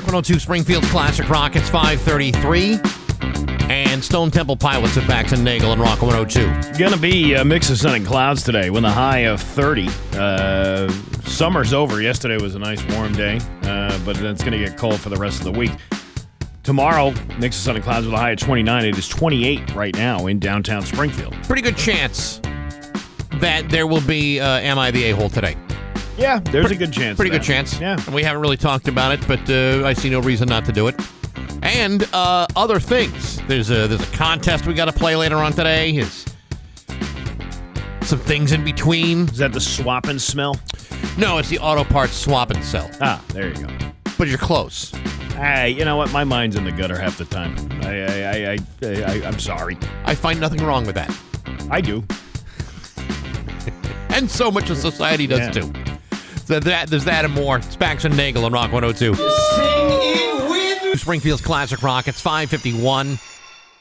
Rock 102 Springfield's Classic Rock. It's 5:33. And Stone Temple Pilots at Bax and Nagle and Rock 102. Going to be a mix of sun and clouds today with a high of 30. Summer's over. Yesterday was a nice warm day, but it's going to get cold for the rest of the week. Tomorrow, mix of sun and clouds with a high of 29. It is 28 right now in downtown Springfield. Pretty good chance that there will be Am I the A-Hole today. Yeah, there's a good chance. Pretty good chance. Yeah. And we haven't really talked about it, but I see no reason not to do it. And other things. There's a contest we got to play later on today. It's some things in between. Is that the swap and smell? No, it's the auto parts swap and sell. Ah, there you go. But you're close. Hey, you know what? My mind's in the gutter half the time. I'm sorry. I find nothing wrong with that. I do. And so much of society does too. So there's that and more. It's Bax and Nagle on Rock 102. Springfield's Classic Rock. It's 5:51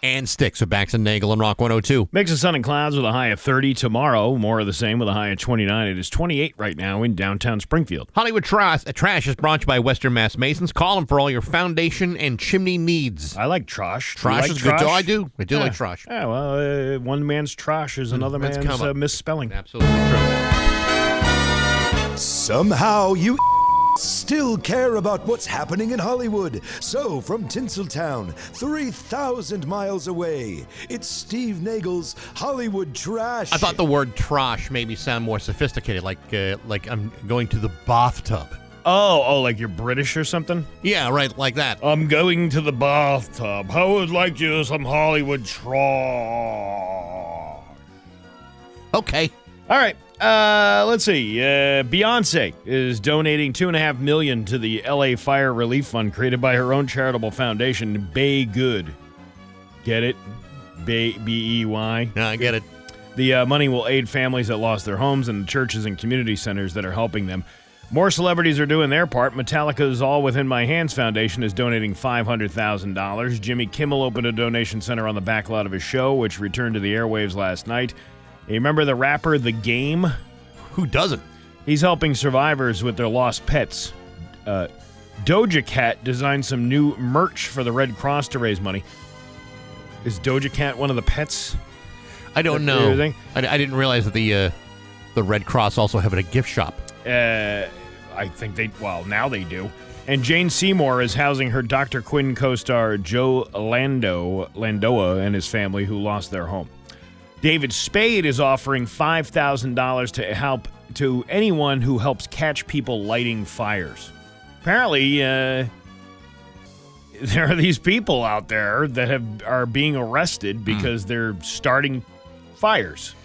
and sticks with Bax and Nagle and Rock 102. Mix of sun and clouds with a high of 30 tomorrow. More of the same with a high of 29. It is 28 right now in downtown Springfield. Hollywood Trash is brought to you by Western Mass Masons. Call them for all your foundation and chimney needs. I like trash. Trash is good. I do like trash. Yeah, well, one man's trash is another man's misspelling. Absolutely true. Somehow you still care about what's happening in Hollywood. So, from Tinseltown, 3,000 miles away, it's Steve Nagle's Hollywood Trash. I thought the word trash made me sound more sophisticated, like I'm going to the bathtub. Oh, like you're British or something? Yeah, right, like that. I'm going to the bathtub. I would like you some Hollywood trash. Okay. All right. Let's see. Beyonce is donating $2.5 million to the LA Fire Relief Fund created by her own charitable foundation, Bay Good. Get it? Bay, B-E-Y. Yeah, I get it. The money will aid families that lost their homes and the churches and community centers that are helping them. More celebrities are doing their part. Metallica's All Within My Hands Foundation is donating $500,000. Jimmy Kimmel opened a donation center on the back lot of his show, which returned to the airwaves last night. You remember the rapper The Game? Who doesn't? He's helping survivors with their lost pets. Doja Cat designed some new merch for the Red Cross to raise money. Is Doja Cat one of the pets? I don't know. I didn't realize that the Red Cross also have a gift shop. I think now they do. And Jane Seymour is housing her Dr. Quinn co-star Joe Landoa and his family who lost their home. David Spade is offering $5,000 to help to anyone who helps catch people lighting fires. Apparently, there are these people out there that are being arrested because they're starting fires.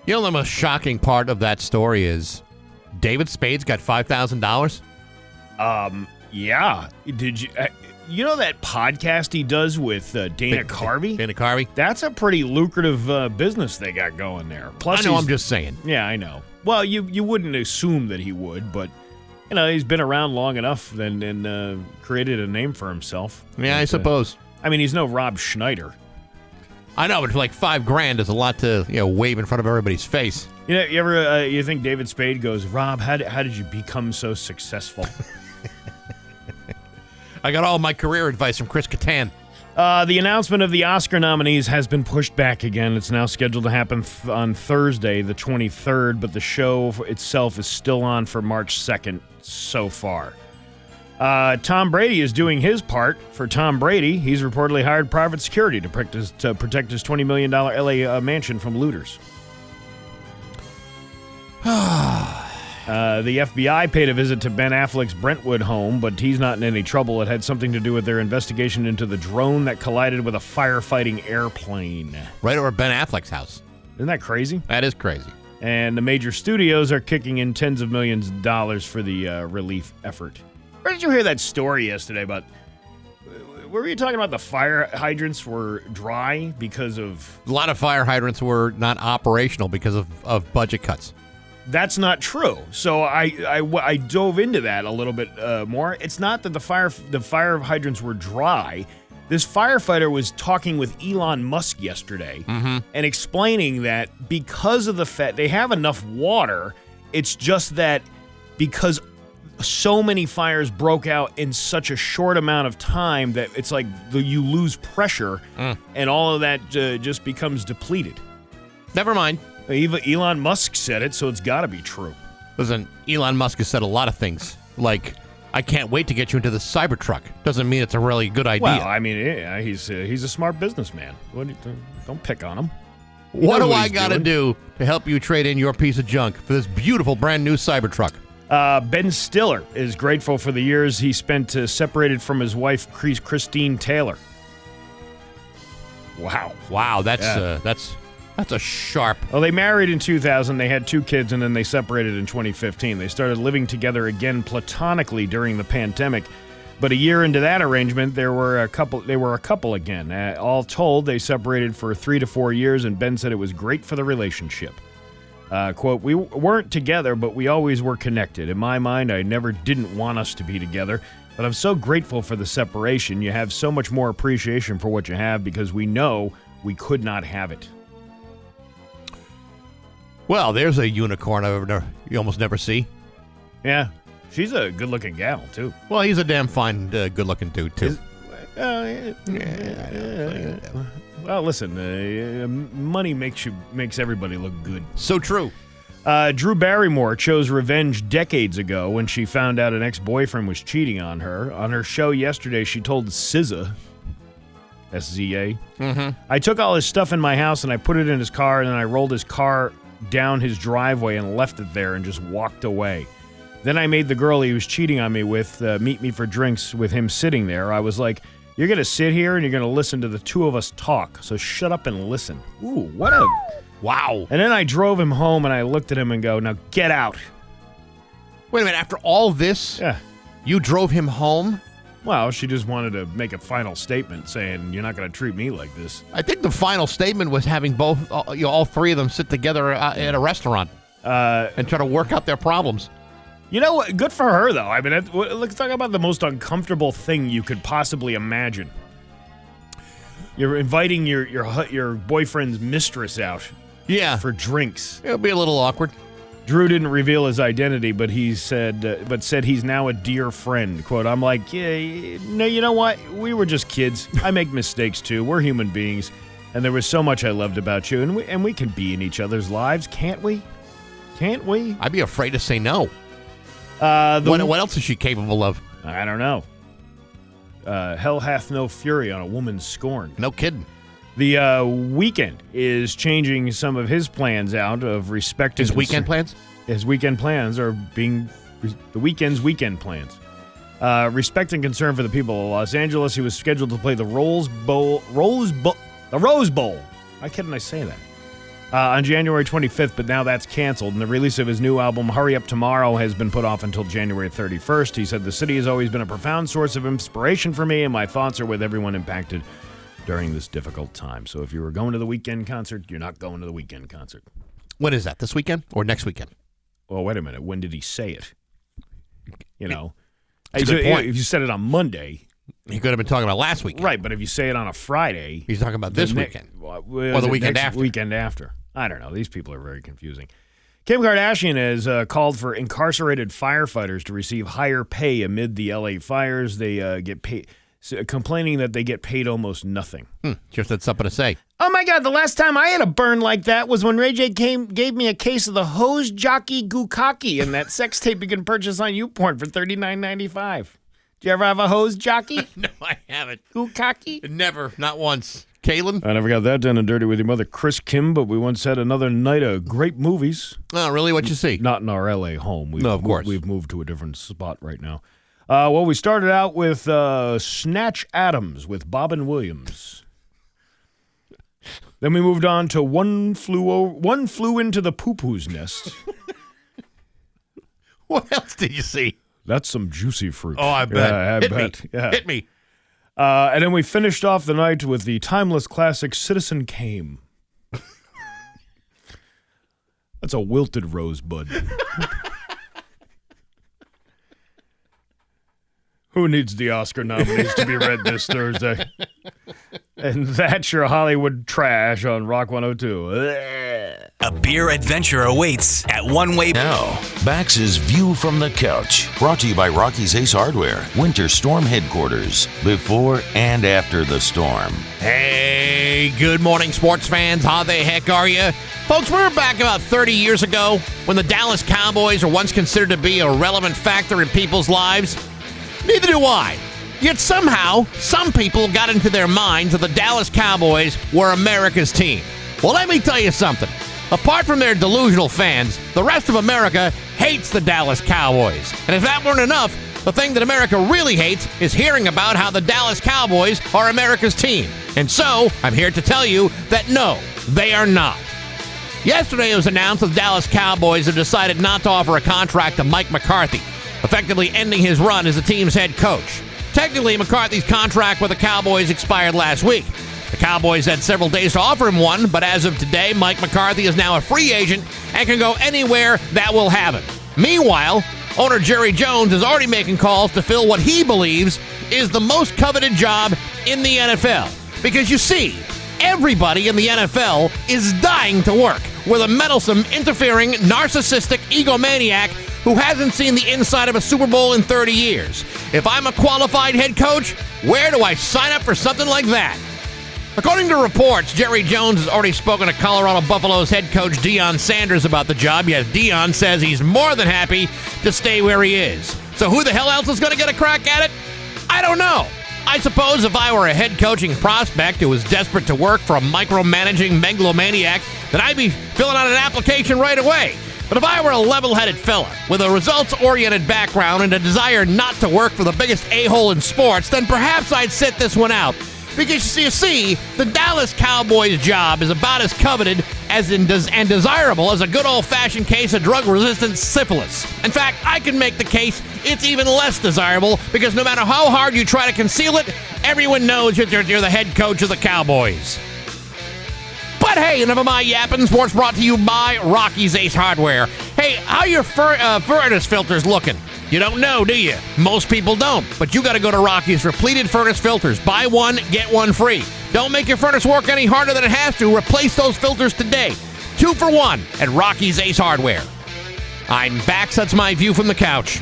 You know, the most shocking part of that story is David Spade's got $5,000. Yeah. Did you? You know that podcast he does with Dana Carvey? Dana Carvey? That's a pretty lucrative business they got going there. Plus, I know, I'm just saying. Yeah, I know. Well, you wouldn't assume that he would, but, he's been around long enough and created a name for himself. Yeah, I suppose. He's no Rob Schneider. I know, but for like $5,000 is a lot to wave in front of everybody's face. You think David Spade goes, Rob, how did you become so successful? I got all my career advice from Chris Kattan. The announcement of the Oscar nominees has been pushed back again. It's now scheduled to happen on Thursday, the 23rd, but the show itself is still on for March 2nd so far. Tom Brady is doing his part. For Tom Brady, he's reportedly hired private security to protect his $20 million LA mansion from looters. The FBI paid a visit to Ben Affleck's Brentwood home, but he's not in any trouble. It had something to do with their investigation into the drone that collided with a firefighting airplane. Right over Ben Affleck's house. Isn't that crazy? That is crazy. And the major studios are kicking in tens of millions of dollars for the relief effort. Where did you hear that story yesterday about... Were you talking about the fire hydrants were dry because of... A lot of fire hydrants were not operational because of budget cuts. That's not true. So I dove into that a little bit more. It's not that the fire hydrants were dry. This firefighter was talking with Elon Musk yesterday and explaining that because of the fact they have enough water, it's just that because so many fires broke out in such a short amount of time that it's like you lose pressure and all of that just becomes depleted. Never mind. Even Elon Musk said it, so it's got to be true. Listen, Elon Musk has said a lot of things, like, I can't wait to get you into the Cybertruck. Doesn't mean it's a really good idea. Well, I mean, yeah, he's a smart businessman. Don't pick on him. What do I got to do to help you trade in your piece of junk for this beautiful brand new Cybertruck? Ben Stiller is grateful for the years he spent separated from his wife, Christine Taylor. Wow, that's a sharp. Well, they married in 2000, they had 2 kids, and then they separated in 2015. They started living together again platonically during the pandemic. But a year into that arrangement, they were a couple again. All told, they separated for 3 to 4 years, and Ben said it was great for the relationship. Quote, we weren't together, but we always were connected. In my mind, I never didn't want us to be together, but I'm so grateful for the separation. You have so much more appreciation for what you have because we know we could not have it. Well, there's a unicorn you almost never see. Yeah, she's a good-looking gal, too. Well, he's a damn fine, good-looking dude, too. Well, listen, money makes everybody look good. So true. Drew Barrymore chose revenge decades ago when she found out an ex-boyfriend was cheating on her. On her show yesterday, she told SZA, S-Z-A, I took all his stuff in my house and I put it in his car, and then I rolled his car down his driveway and left it there and just walked away. Then I made the girl he was cheating on me with meet me for drinks with him sitting there. I was like, you're going to sit here and you're going to listen to the two of us talk, so shut up and listen. Ooh, what a... Wow. And then I drove him home and I looked at him and go, now get out. Wait a minute, after all this, you drove him home? Well, she just wanted to make a final statement saying, you're not going to treat me like this. I think the final statement was having all 3 of them sit together at a restaurant and try to work out their problems. You know what? Good for her, though. I mean, let's talk about the most uncomfortable thing you could possibly imagine. You're inviting your boyfriend's mistress out for drinks. It'll be a little awkward. Drew didn't reveal his identity, but said he's now a dear friend. Quote, I'm like, yeah, no, you know what? We were just kids. I make mistakes too. We're human beings. And there was so much I loved about you. And we can be in each other's lives, can't we? Can't we? I'd be afraid to say no. What else is she capable of? I don't know. Hell hath no fury on a woman's scorn. No kidding. The Weeknd is changing some of his plans out of respect. His weekend plans? His weekend plans are being the Weeknd's weekend plans. Respect and concern for the people of Los Angeles. He was scheduled to play the Rose Bowl. Why couldn't I say that? On January 25th, but now that's canceled, and the release of his new album, Hurry Up Tomorrow, has been put off until January 31st. He said, the city has always been a profound source of inspiration for me, and my thoughts are with everyone impacted during this difficult time. So if you were going to the Weeknd concert, you're not going to the Weeknd concert. When is that? This weekend or next weekend? Well, wait a minute. When did he say it? You know, That's a good point. If you said it on Monday, he could have been talking about last weekend. Right, but if you say it on a Friday, he's talking about this weekend. Or the weekend after. Weekend after. I don't know. These people are very confusing. Kim Kardashian has called for incarcerated firefighters to receive higher pay amid the LA fires. They get paid, complaining that they get paid almost nothing. Just had something to say. Oh my God! The last time I had a burn like that was when Ray J gave me a case of the Hose Jockey Gukaki and that sex tape you can purchase on YouPorn for $39.95. Did you ever have a hose jockey? No, I haven't. Gukaki? Never, not once. Kalen? I never got that done and dirty with your mother, Chris Kim, but we once had another night of great movies. Oh, really? What'd you see? Not in our L.A. home. No, of course. We've moved to a different spot right now. Well, we started out with Snatch Adams with Bobbin Williams. Then we moved on to One Flew Into the Poo-Poo's Nest. What else did you see? That's some juicy fruit. Oh, I bet. Yeah, I bet. Me. Yeah. Hit me. And then we finished off the night with the timeless classic Citizen Kane. That's a wilted rosebud. Who needs the Oscar nominees to be read this Thursday? And that's your Hollywood trash on Rock 102. A beer adventure awaits at One Way. Now, Bax's View from the Couch, brought to you by Rocky's Ace Hardware, Winter Storm Headquarters, before and after the storm. Hey, good morning, sports fans. How the heck are you? Folks, we were back about 30 years ago when the Dallas Cowboys were once considered to be a relevant factor in people's lives. Neither do I. Yet somehow, some people got into their minds that the Dallas Cowboys were America's team. Well, let me tell you something. Apart from their delusional fans, the rest of America hates the Dallas Cowboys. And if that weren't enough, the thing that America really hates is hearing about how the Dallas Cowboys are America's team. And so, I'm here to tell you that no, they are not. Yesterday it was announced that the Dallas Cowboys have decided not to offer a contract to Mike McCarthy, effectively ending his run as the team's head coach. Technically, McCarthy's contract with the Cowboys expired last week. The Cowboys had several days to offer him one, but as of today, Mike McCarthy is now a free agent and can go anywhere that will have him. Meanwhile, owner Jerry Jones is already making calls to fill what he believes is the most coveted job in the NFL. Because you see, everybody in the NFL is dying to work with a meddlesome, interfering, narcissistic egomaniac who hasn't seen the inside of a Super Bowl in 30 years. If I'm a qualified head coach, where do I sign up for something like that? According to reports, Jerry Jones has already spoken to Colorado Buffalo's head coach Deion Sanders about the job, yet Deion says he's more than happy to stay where he is. So who the hell else is going to get a crack at it? I don't know. I suppose if I were a head coaching prospect who was desperate to work for a micromanaging megalomaniac, then I'd be filling out an application right away. But if I were a level-headed fella with a results-oriented background and a desire not to work for the biggest a-hole in sports, then perhaps I'd sit this one out. Because you see, the Dallas Cowboys job is about as coveted and desirable as a good old-fashioned case of drug-resistant syphilis. In fact, I can make the case it's even less desirable because no matter how hard you try to conceal it, everyone knows you're the head coach of the Cowboys. But hey, enough of my yapping. Sports brought to you by Rocky's Ace Hardware. Hey, how your furnace filters looking? You don't know, do you? Most people don't. But you got to go to Rocky's for pleated furnace filters. Buy one, get one free. Don't make your furnace work any harder than it has to. Replace those filters today. 2 for 1 at Rocky's Ace Hardware. I'm Bax. That's my view from the couch.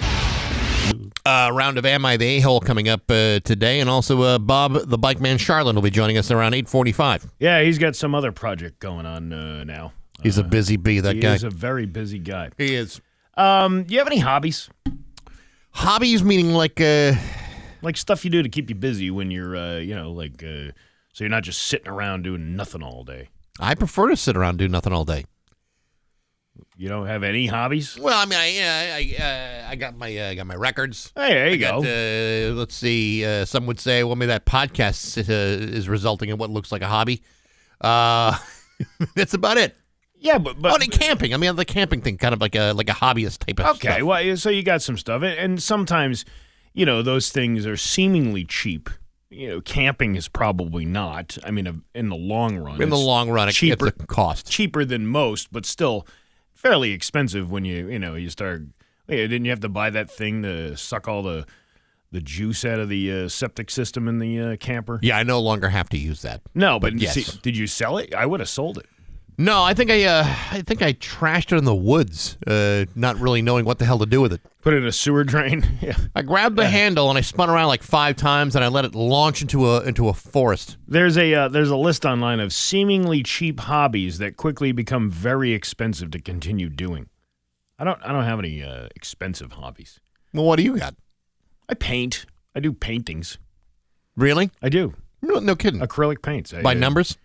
Round of Am I the A-Hole coming up today. And also Bob, the bike man Charlin, will be joining us around 8:45. Yeah, he's got some other project going on now. He's a busy bee, that guy. He is a very busy guy. He is. Do you have any hobbies? Hobbies meaning like stuff you do to keep you busy when you're, so you're not just sitting around doing nothing all day. I prefer to sit around and do nothing all day. You don't have any hobbies? Well, I mean, I got my records. Hey, there you go. Let's see. Some would say, well, maybe that podcast is resulting in what looks like a hobby. That's about it. Yeah, but camping. I mean, the camping thing, kind of like a hobbyist type of stuff. Okay, well, so you got some stuff, and sometimes, those things are seemingly cheap. Camping is probably not. I mean, in the long run, it's a cost. Cheaper than most, but still fairly expensive when you start. Didn't you have to buy that thing to suck all the juice out of the septic system in the camper? Yeah, I no longer have to use that. No, but yes. See, did you sell it? I would have sold it. No, I think I trashed it in the woods, not really knowing what the hell to do with it. Put it in a sewer drain. Yeah. I grabbed the handle and I spun around like 5 times and I let it launch into a forest. There's a list online of seemingly cheap hobbies that quickly become very expensive to continue doing. I don't have any expensive hobbies. Well, what do you got? I paint. I do paintings. Really? I do. No kidding. Acrylic paints. By numbers?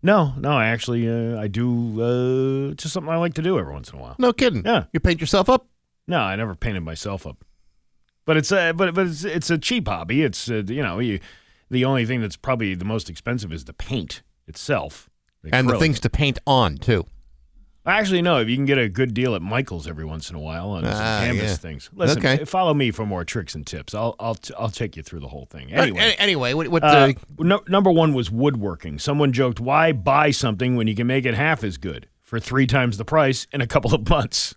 No, I actually I do just something I like to do every once in a while. No kidding. Yeah. You paint yourself up? No, I never painted myself up. But it's a cheap hobby. It's the only thing that's probably the most expensive is the paint itself. And the things to paint on too. Actually, no. If you can get a good deal at Michael's every once in a while on some canvas things. Listen, follow me for more tricks and tips. I'll take you through the whole thing. Anyway, what number one was woodworking. Someone joked, "Why buy something when you can make it half as good for 3 times the price in a couple of months?"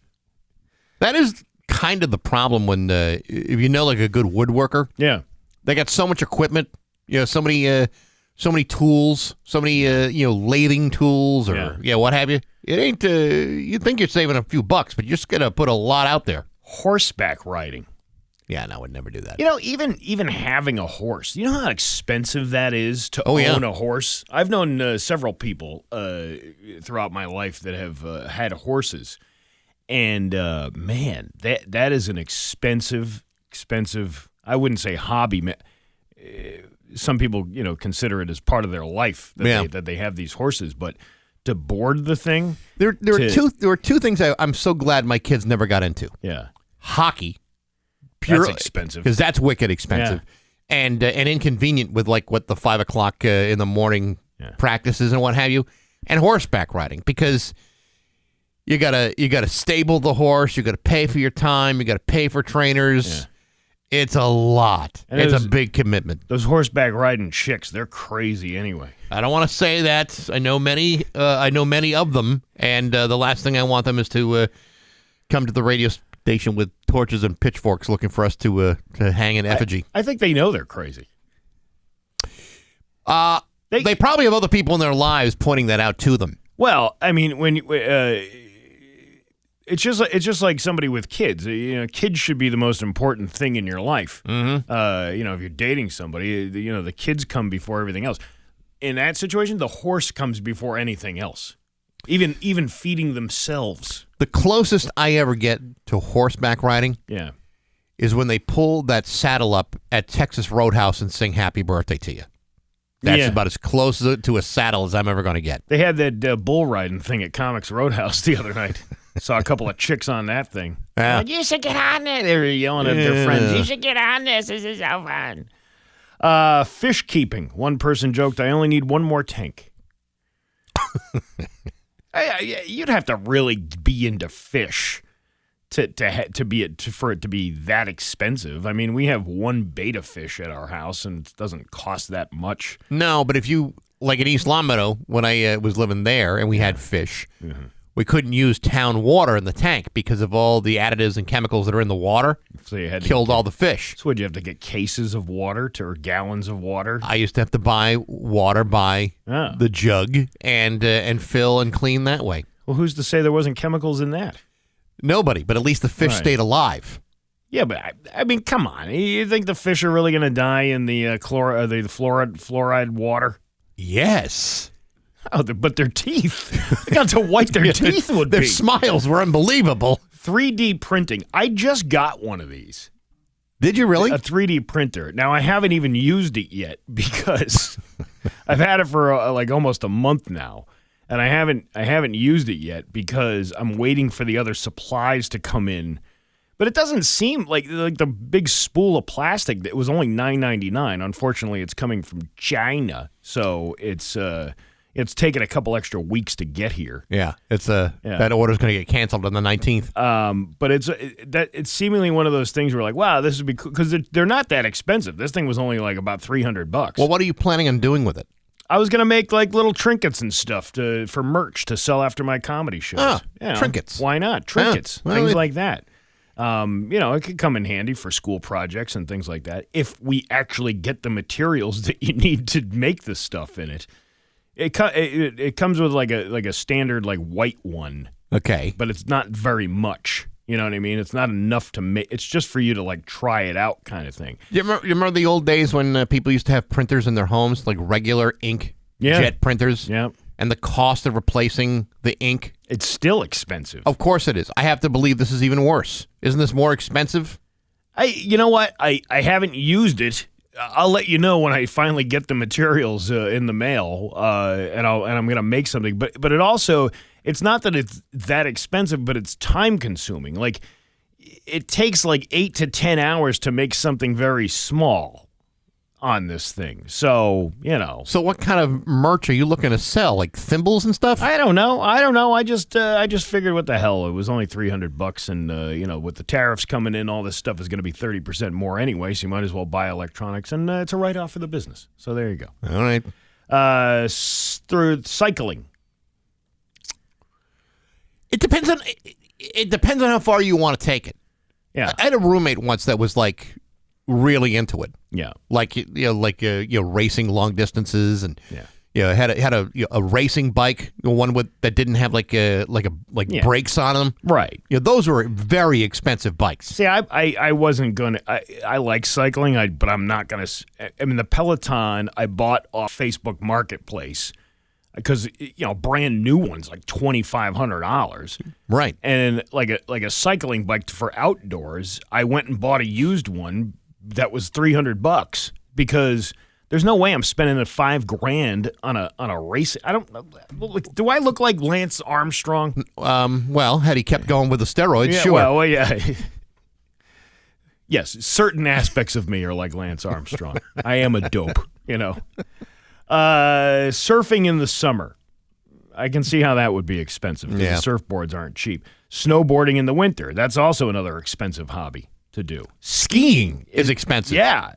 That is kind of the problem when if you know like a good woodworker. Yeah, they got so much equipment. So many so many tools, so many lathing tools or what have you. It ain't. You think you're saving a few bucks, but you're just gonna put a lot out there. Horseback riding. Yeah, no, I would never do that. Even having a horse, you know how expensive that is to own a horse? I've known several people throughout my life that have had horses. And, man, that is an expensive, I wouldn't say hobby. Some people, consider it as part of their life that they have these horses. But to board the thing? There were two things I'm so glad my kids never got into. Yeah. Hockey. That's expensive. Because that's wicked expensive. Yeah. And inconvenient with the 5 o'clock in the morning practices and what have you. And horseback riding because you gotta stable the horse, you gotta pay for your time, you gotta pay for trainers. Yeah. It's a lot. And it's a big commitment. Those horseback riding chicks, they're crazy anyway. I don't want to say that. I know many of them, and the last thing I want them is to come to the radio station with torches and pitchforks looking for us to hang an effigy. I think they know they're crazy. They probably have other people in their lives pointing that out to them. Well, I mean, when it's just like somebody with kids. Kids should be the most important thing in your life. Mm-hmm. If you're dating somebody, the kids come before everything else. In that situation, the horse comes before anything else. Even feeding themselves. The closest I ever get to horseback riding is when they pull that saddle up at Texas Roadhouse and sing Happy Birthday to you. That's about as close to a saddle as I'm ever going to get. They had that bull riding thing at Comics Roadhouse the other night. Saw a couple of chicks on that thing. Yeah. Like, you should get on there. They were yelling at their friends. You should get on this. This is so fun. Fish keeping. One person joked, I only need one more tank. You'd have to really be into fish for it to be that expensive. I mean, we have one betta fish at our house, and it doesn't cost that much. No, but if you, like in East Longmeadow, when I was living there and we had fish, we couldn't use town water in the tank because of all the additives and chemicals that are in the water. So you had killed all the fish. So would you have to get cases of water or gallons of water? I used to have to buy water by the jug and fill and clean that way. Well, who's to say there wasn't chemicals in that? Nobody, but at least the fish stayed alive. Yeah, but I mean, come on. You think the fish are really going to die in the fluoride water? Yes. Oh, but their teeth. Look how white their teeth would be. Their smiles were unbelievable. 3D printing. I just got one of these. Did you really? A 3D printer. Now, I haven't even used it yet because I've had it for almost a month now. And I haven't used it yet because I'm waiting for the other supplies to come in. But it doesn't seem like the big spool of plastic. It was only $9.99. Unfortunately, it's coming from China, so it's taken a couple extra weeks to get here. Yeah, that order's going to get canceled on the 19th. But it's seemingly one of those things where wow, this would be cool because they're not that expensive. This thing was only about $300. Well, what are you planning on doing with it? I was going to make little trinkets and stuff for merch to sell after my comedy shows. Trinkets. Why not? Trinkets. Things like that. It could come in handy for school projects and things like that if we actually get the materials that you need to make the stuff in it. It comes with a standard white one. Okay. But it's not very much. You know what I mean? It's not enough to make. It's just for you to try it out kind of thing. You remember the old days when people used to have printers in their homes, like regular ink jet printers? Yeah. And the cost of replacing the ink? It's still expensive. Of course it is. I have to believe this is even worse. Isn't this more expensive? You know what? I haven't used it. I'll let you know when I finally get the materials in the mail, and I'm going to make something. But it also, it's not that it's that expensive, but it's time consuming. It takes 8 to 10 hours to make something very small on this thing. So, So what kind of merch are you looking to sell? Like thimbles and stuff? I don't know. I just figured what the hell. It was only $300 and with the tariffs coming in, all this stuff is going to be 30% more anyway, so you might as well buy electronics and it's a write-off for the business. So there you go. All right. Through cycling. It depends on how far you want to take it. Yeah. I had a roommate once that was really into it. Yeah. Like racing long distances and had a racing bike, one that didn't have like brakes on them. Right. Those were very expensive bikes. See, I wasn't going to I like cycling, but I'm not going to I mean the Peloton I bought off Facebook Marketplace because brand new ones like $2,500. Right. And like a cycling bike for outdoors, I went and bought a used one that was $300 because there's no way I'm spending $5,000 on a race. I don't. Do I look like Lance Armstrong? Well, had he kept going with the steroids, Yeah, sure. Well, yeah. Yes, certain aspects of me are like Lance Armstrong. I am a dope, Surfing in the summer. I can see how that would be expensive because the surfboards aren't cheap. Snowboarding in the winter. That's also another expensive hobby to do. Skiing is expensive. Yeah.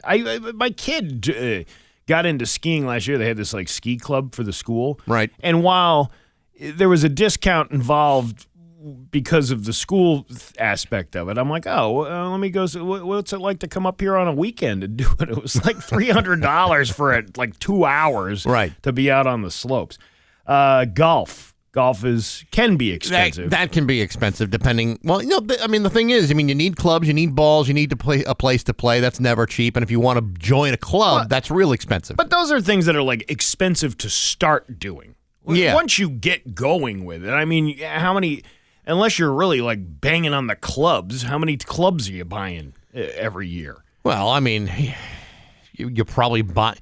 My kid got into skiing last year. They had this like ski club for the school. Right. And while there was a discount involved because of the school aspect of it, I'm like, let me go. What's it like to come up here on a weekend and do it? It was like $300 for like 2 hours to be out on the slopes. Golf. Golf can be expensive. That can be expensive depending. Well, the thing is, you need clubs, you need balls, you need to play a place to play. That's never cheap. And if you want to join a club, that's real expensive. But those are things that are like expensive to start doing. Yeah. Once you get going with it, I mean, how many, unless you're really like banging on the clubs, how many clubs are you buying every year? Well, I mean, you probably buy,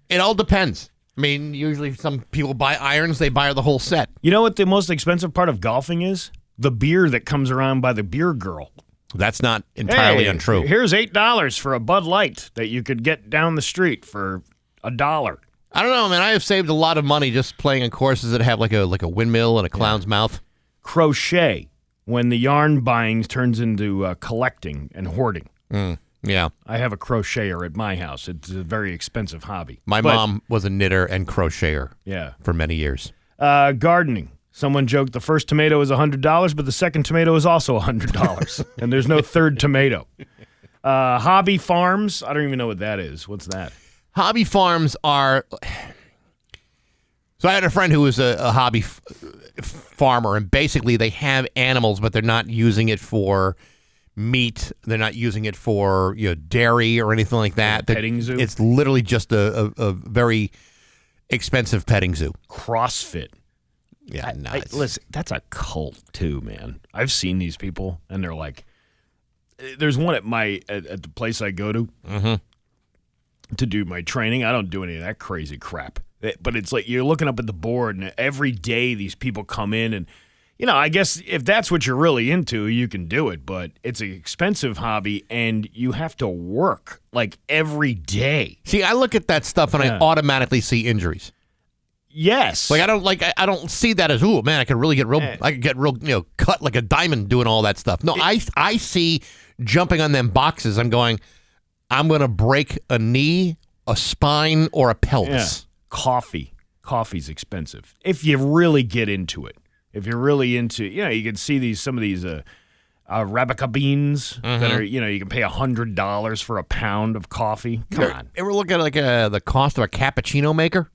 it all depends. I mean, usually some people buy irons, they buy the whole set. You know what the most expensive part of golfing is? The beer that comes around by the beer girl. That's not entirely untrue. Here's $8 for a Bud Light that you could get down the street for $1. I don't know, man. I have saved a lot of money just playing in courses that have like a windmill and a clown's mouth. Crochet, when the yarn buying turns into collecting and hoarding. Yeah. I have a crocheter at my house. It's a very expensive hobby. My mom was a knitter and crocheter for many years. Gardening. Someone joked the first tomato is $100, but the second tomato is also $100. And there's no third tomato. Hobby farms. I don't even know what that is. What's that? Hobby farms are... So I had a friend who was a hobby farmer, and basically they have animals, but they're not using it for... meat. They're not using it for dairy or anything like that. Petting zoo? It's literally just a very expensive petting zoo. CrossFit. Yeah, nice. Listen, that's a cult too, man. I've seen these people, and they're like, there's one at the place I go to to do my training. I don't do any of that crazy crap. But it's like you're looking up at the board, and every day these people come in and. I guess if that's what you're really into, you can do it, but it's an expensive hobby, and you have to work, like, every day. See, I look at that stuff, and I automatically see injuries. Yes. Like, I don't see that as, ooh, man, I could get real, cut like a diamond doing all that stuff. No, I see jumping on them boxes, I'm going, I'm going to break a knee, a spine, or a pelvis. Yeah. Coffee's expensive, if you really get into it. If you're really into, you can see some of these Arabica beans that are, you can pay $100 for a pound of coffee. Come on. Ever look at the cost of a cappuccino maker?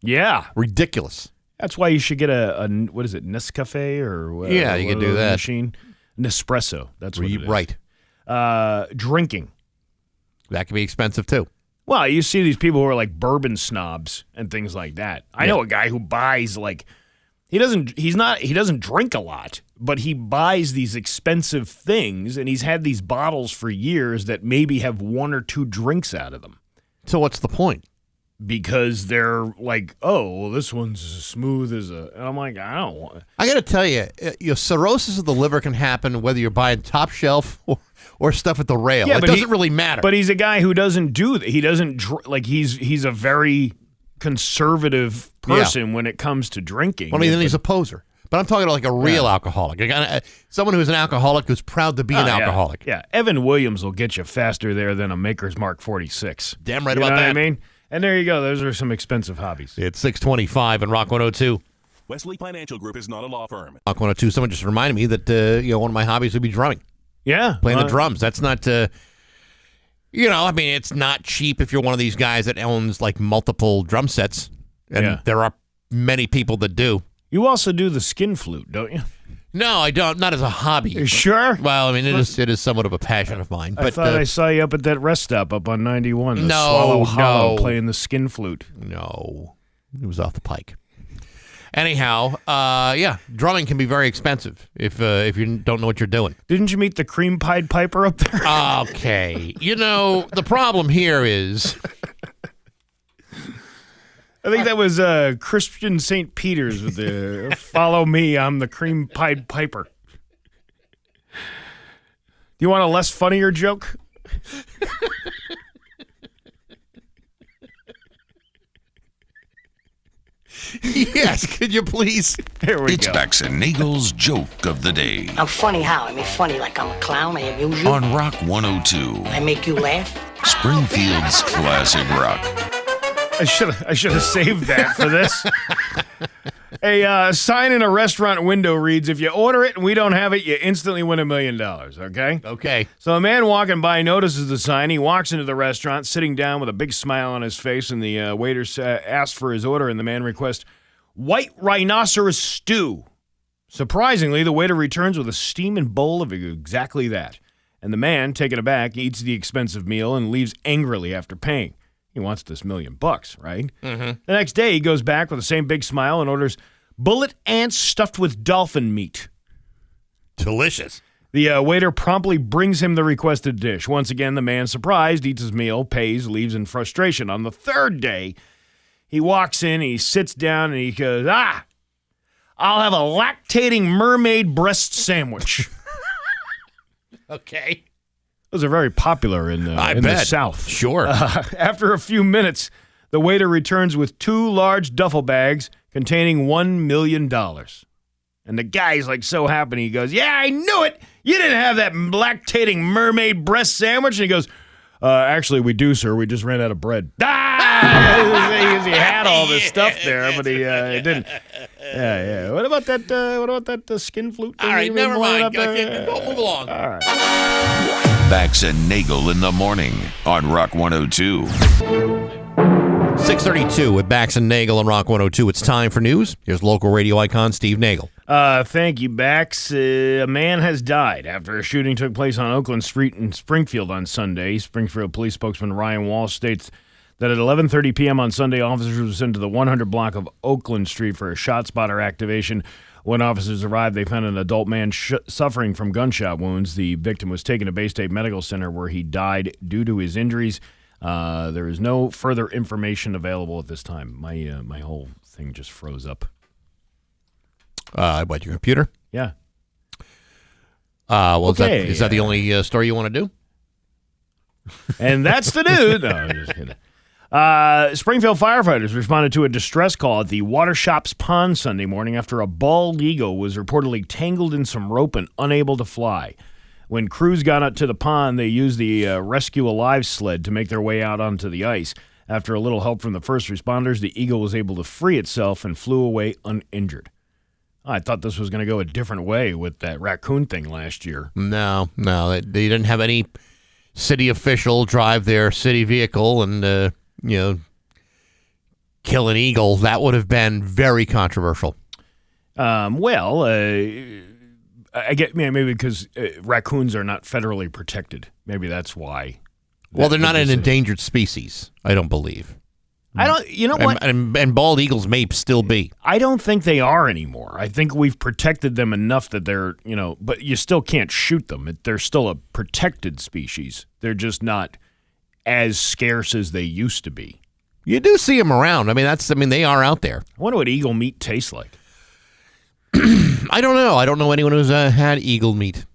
Yeah. Ridiculous. That's why you should get a what is it, Nescafe or yeah, you can do that machine. Nespresso. That's what it is. Right. Drinking. That can be expensive too. Well, you see these people who are like bourbon snobs and things like that. I know a guy who buys like. He doesn't drink a lot, but he buys these expensive things, and he's had these bottles for years that maybe have 1 or 2 drinks out of them. So what's the point? Because they're like, this one's as smooth as a... And I'm like, I don't want... I got to tell you, cirrhosis of the liver can happen whether you're buying top shelf or stuff at the rail. It doesn't really matter. But he's a guy who doesn't do that. He doesn't... he's a very... conservative person when it comes to drinking. Well, then he's a poser. But I'm talking about like a real alcoholic. Someone who's an alcoholic who's proud to be an alcoholic. Yeah, Evan Williams will get you faster there than a Maker's Mark 46. Damn right about that. You know what I mean? And there you go. Those are some expensive hobbies. It's 6:25 in Rock 102. Wesley Financial Group is not a law firm. Rock 102. Someone just reminded me that one of my hobbies would be drumming. Yeah. Playing the drums. That's not... I mean, it's not cheap if you're one of these guys that owns like multiple drum sets, and there are many people that do. You also do the skin flute, don't you? No, I don't. Not as a hobby. You sure? Well, I mean, it is somewhat of a passion of mine. I But thought I saw you up at that rest stop up on 91. No, Swallow Hollow no. playing the skin flute. No, it was off the pike. Anyhow, drumming can be very expensive if you don't know what you're doing. Didn't you meet the cream pied piper up there? Okay, the problem here is. I think that was Christian St. Peter's with the "Follow me, I'm the cream pied piper." Do you want a less funnier joke? Yes, could you please? Here we It's go. Bax and Nagle's joke of the day I'm funny how? I mean, funny like I'm a clown. I amuse you. on Rock 102, I make you laugh. Springfield's classic rock. I should have saved that for this. A sign in a restaurant window reads, "If you order it and we don't have it, you instantly win $1 million." Okay? Okay. So a man walking by notices the sign. He walks into the restaurant, sitting down with a big smile on his face, and the waiter asks for his order, and the man requests white rhinoceros stew. Surprisingly, the waiter returns with a steaming bowl of exactly that. And the man, taken aback, eats the expensive meal and leaves angrily after paying. He wants this $1 million, right? Mm-hmm. The next day, he goes back with the same big smile and orders bullet ants stuffed with dolphin meat. Delicious. The waiter promptly brings him the requested dish. Once again, the man, surprised, eats his meal, pays, leaves in frustration. On the third day, he walks in, he sits down, and he goes, I'll have a lactating mermaid breast sandwich. Okay. Those are very popular in the South. Sure. After a few minutes, the waiter returns with 2 large duffel bags containing $1 million. And the guy's like so happy. He goes, "Yeah, I knew it. You didn't have that lactating mermaid breast sandwich." And he goes, "Actually, we do, sir. We just ran out of bread." He had all this stuff there, but he didn't. Yeah. What about that skin flute? All right, never mind. Move along. All right. Bax and Nagle in the morning on Rock 102. 6:32 with Bax and Nagle on Rock 102. It's time for news. Here's local radio icon Steve Nagle. Thank you, Bax. A man has died after a shooting took place on Oakland Street in Springfield on Sunday. Springfield police spokesman Ryan Walsh states that at 11:30 p.m. on Sunday, officers were sent to the 100 block of Oakland Street for a shot spotter activation. When officers arrived, they found an adult man suffering from gunshot wounds. The victim was taken to Bay State Medical Center, where he died due to his injuries. There is no further information available at this time. My whole thing just froze up. What, your computer? Yeah. Well, Okay. is that the only story you want to do? And that's the news. No, I'm just kidding. Springfield firefighters responded to a distress call at the Water Shops Pond Sunday morning after a bald eagle was reportedly tangled in some rope and unable to fly. When crews got out to the pond, they used the Rescue Alive sled to make their way out onto the ice. After a little help from the first responders, the eagle was able to free itself and flew away uninjured. I thought this was going to go a different way with that raccoon thing last year. No. They didn't have any city official drive their city vehicle and, kill an eagle. That would have been very controversial. I get maybe because raccoons are not federally protected. Maybe that's why. Well, they're not an endangered species, I don't believe. I don't. You know what? And bald eagles may still be. I don't think they are anymore. I think we've protected them enough that they're, but you still can't shoot them. They're still a protected species. They're just not as scarce as they used to be. You do see them around. I mean, they are out there. I wonder what eagle meat tastes like. I don't know. I don't know anyone who's had eagle meat.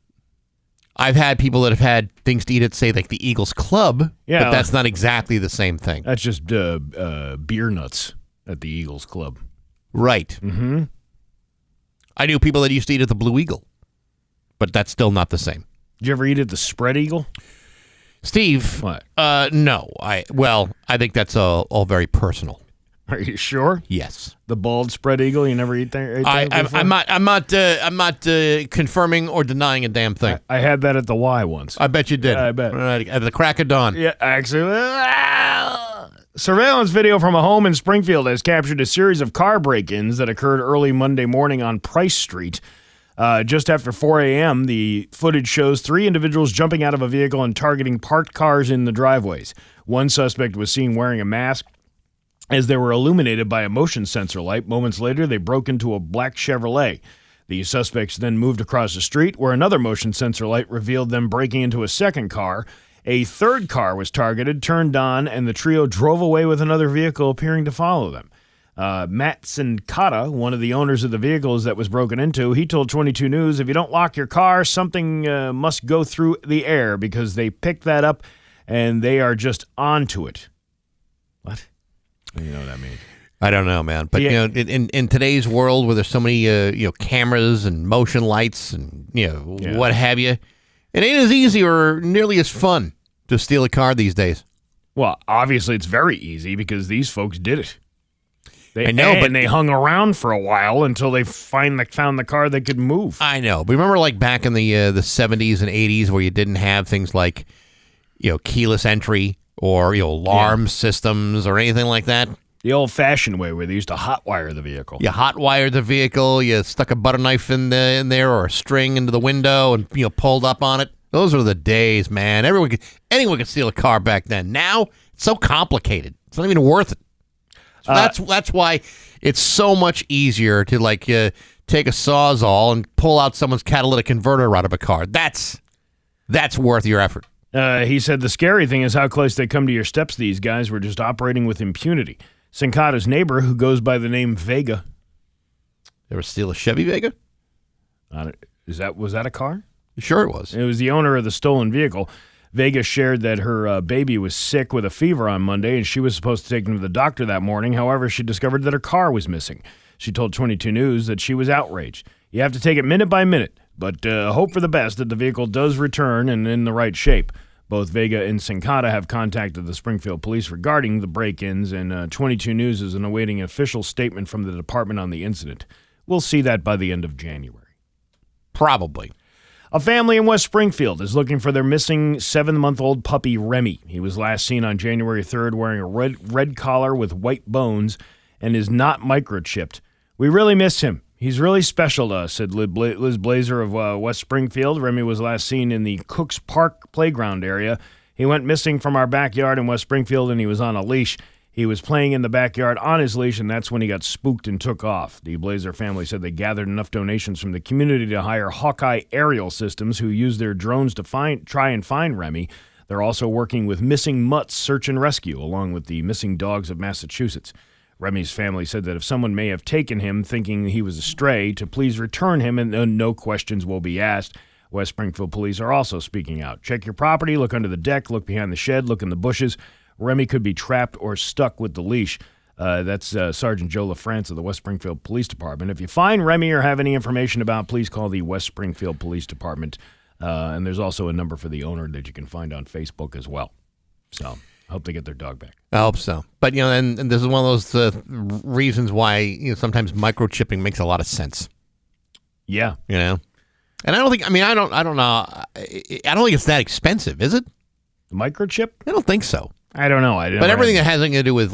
I've had people that have had things to eat at, say, like the Eagles Club, but that's not exactly the same thing. That's just beer nuts at the Eagles Club. Right. Mm-hmm. I knew people that used to eat at the Blue Eagle, but that's still not the same. Did you ever eat at the Spread Eagle? Steve, What? No. I think that's all very personal. Are you sure? Yes. The bald spread eagle, you never ate there? I'm not confirming or denying a damn thing. I had that at the Y once. I bet you did. I bet. Right, at the crack of dawn. Yeah, actually. Surveillance video from a home in Springfield has captured a series of car break-ins that occurred early Monday morning on Price Street. Just after 4 a.m., the footage shows 3 individuals jumping out of a vehicle and targeting parked cars in the driveways. One suspect was seen wearing a mask as they were illuminated by a motion sensor light. Moments later, they broke into a black Chevrolet. The suspects then moved across the street, where another motion sensor light revealed them breaking into a second car. A third car was targeted, turned on, and the trio drove away with another vehicle appearing to follow them. Matt Sincata, one of the owners of the vehicles that was broken into, he told 22 News, if you don't lock your car, something must go through the air because they picked that up and they are just onto it. What? You know what I mean? I don't know, man. But Yeah. in today's world where there's so many cameras and motion lights and what have you, it ain't as easy or nearly as fun to steal a car these days. Well, obviously it's very easy because these folks did it. I know, but they hung around for a while until they found the car that could move. I know. But remember, like back in the 70s and 80s, where you didn't have things like keyless entry or alarm systems or anything like that. The old-fashioned way where they used to hotwire the vehicle. You hot-wired the vehicle, you stuck a butter knife in there or a string into the window and pulled up on it. Those are the days, man. Anyone could steal a car back then. Now, it's so complicated. It's not even worth it. So that's why it's so much easier to take a Sawzall and pull out someone's catalytic converter out of a car. That's worth your effort. He said the scary thing is how close they come to your steps. These guys were just operating with impunity. Sincata's neighbor, who goes by the name Vega. Ever steal a Chevy Vega? Was that a car? Sure it was. It was the owner of the stolen vehicle. Vega shared that her baby was sick with a fever on Monday, and she was supposed to take him to the doctor that morning. However, she discovered that her car was missing. She told 22 News that she was outraged. You have to take it minute by minute, but hope for the best that the vehicle does return and in the right shape. Both Vega and Sincata have contacted the Springfield police regarding the break-ins, and 22 News is awaiting an official statement from the department on the incident. We'll see that by the end of January. Probably. A family in West Springfield is looking for their missing 7-month-old puppy, Remy. He was last seen on January 3rd wearing a red collar with white bones and is not microchipped. We really miss him. He's really special to us, said Liz Blazer of West Springfield. Remy was last seen in the Cooks Park playground area. He went missing from our backyard in West Springfield, and he was on a leash. He was playing in the backyard on his leash, and that's when he got spooked and took off. The Blazer family said they gathered enough donations from the community to hire Hawkeye aerial systems, who use their drones to try and find Remy. They're also working with Missing Mutts Search and Rescue, along with the Missing Dogs of Massachusetts. Remy's family said that if someone may have taken him thinking he was a stray, to please return him and no questions will be asked. West Springfield police are also speaking out. Check your property, look under the deck, look behind the shed, look in the bushes. Remy could be trapped or stuck with the leash. That's Sergeant Joe LaFrance of the West Springfield Police Department. If you find Remy or have any information about, please call the West Springfield Police Department. And there's also a number for the owner that you can find on Facebook as well. So I hope they get their dog back. I hope so. But, and this is one of those reasons why, sometimes microchipping makes a lot of sense. Yeah. And I don't think, I don't know. I don't think it's that expensive, is it? The microchip? I don't think so. I don't know. But everything that has anything to do with,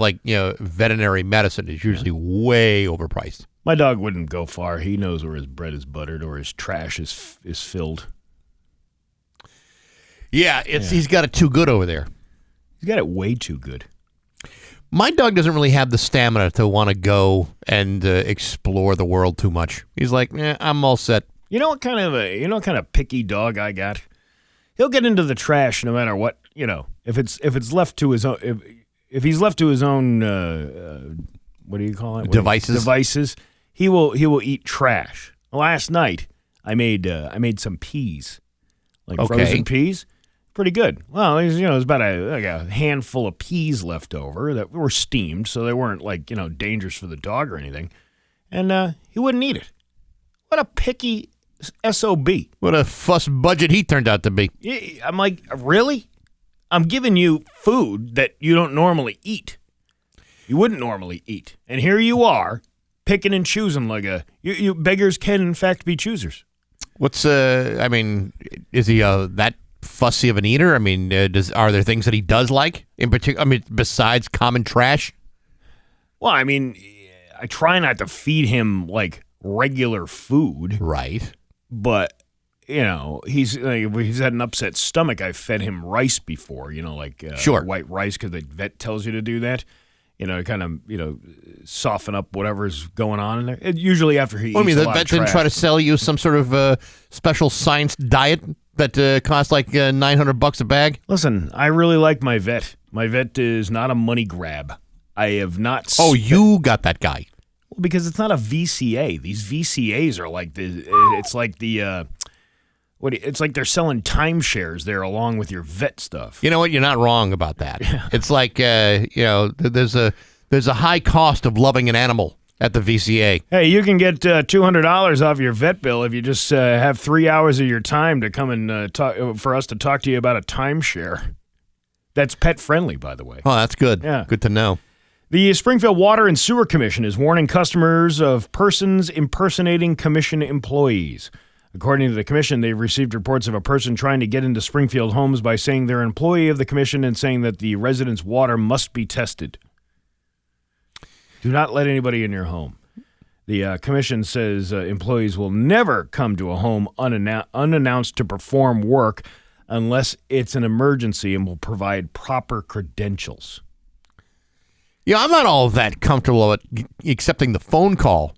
veterinary medicine is usually way overpriced. My dog wouldn't go far. He knows where his bread is buttered or his trash is filled. Yeah, he's got it too good over there. He's got it way too good. My dog doesn't really have the stamina to want to go and explore the world too much. He's like, I'm all set. You know what kind of picky dog I got? He'll get into the trash no matter what. If it's left to his own, if he's left to his own, what do you call it? Devices. He will eat trash. Last night I made some peas, frozen peas. Pretty good. Well, there's about a handful of peas left over that were steamed, so they weren't dangerous for the dog or anything. And he wouldn't eat it. What a picky SOB. What a fuss budget he turned out to be. I'm like, really? I'm giving you food that you don't normally eat. you wouldn't normally eat. And here you are, picking and choosing like you beggars can, in fact, be choosers. What's I mean, is he that fussy of an eater? I mean, are there things that he does like in particular? I mean, besides common trash? Well, I mean, I try not to feed him like regular food, Right. but he's had an upset stomach. I've fed him rice before, like Sure. white rice because the vet tells you to do that. Kind of soften up whatever's going on in there. Usually after he eats I mean, a the lot vet of didn't trash. try to sell you some sort of special science diet that costs like $900 a bag. Listen, I really like my vet. My vet is not a money grab. I have not. Oh, you got that guy. Because it's not a VCA. These VCAs are like it's like it's like they're selling timeshares there along with your vet stuff. You know what? You're not wrong about that. It's like there's a high cost of loving an animal at the VCA. Hey, you can get $200 off your vet bill if you just have 3 hours of your time to come and talk for us to talk to you about a timeshare. That's pet friendly, by the way. Oh, that's good. Yeah. Good to know. The Springfield Water and Sewer Commission is warning customers of persons impersonating commission employees. According to the commission, they've received reports of a person trying to get into Springfield homes by saying they're an employee of the commission and saying that the residents' water must be tested. Do not let anybody in your home. The commission says employees will never come to a home unannounced to perform work unless it's an emergency and will provide proper credentials. Yeah, I'm not all that comfortable at accepting the phone call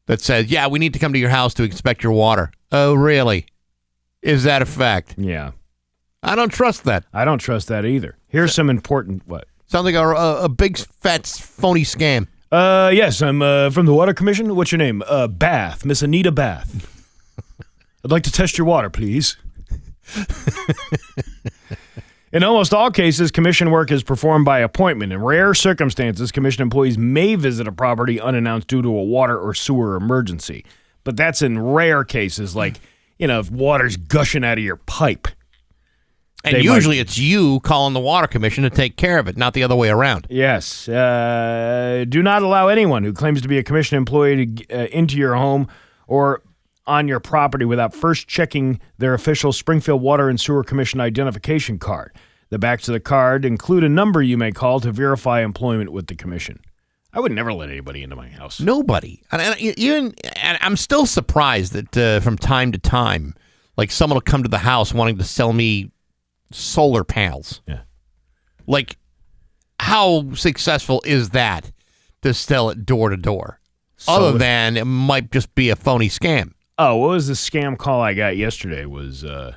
that says, yeah, we need to come to your house to inspect your water. Oh, really? Is that a fact? Yeah. I don't trust that. I don't trust that either. Here's some important, what? Sounds like a big, fat, phony scam. Yes, I'm from the Water Commission. What's your name? Bath, Miss Anita Bath. I'd like to test your water, please. In almost all cases, commission work is performed by appointment. In rare circumstances, commission employees may visit a property unannounced due to a water or sewer emergency. But that's in rare cases, like, if water's gushing out of your pipe. And usually it's you calling the Water Commission to take care of it, not the other way around. Yes. Do not allow anyone who claims to be a commission employee to into your home or on your property without first checking their official Springfield Water and Sewer Commission identification card. The backs of the card include a number you may call to verify employment with the commission. I would never let anybody into my house. Nobody. And I'm still surprised that from time to time, like someone will come to the house wanting to sell me solar panels. Yeah. Like, how successful is that to sell it door to door? Other than it might just be a phony scam. Oh, what was the scam call I got yesterday was, and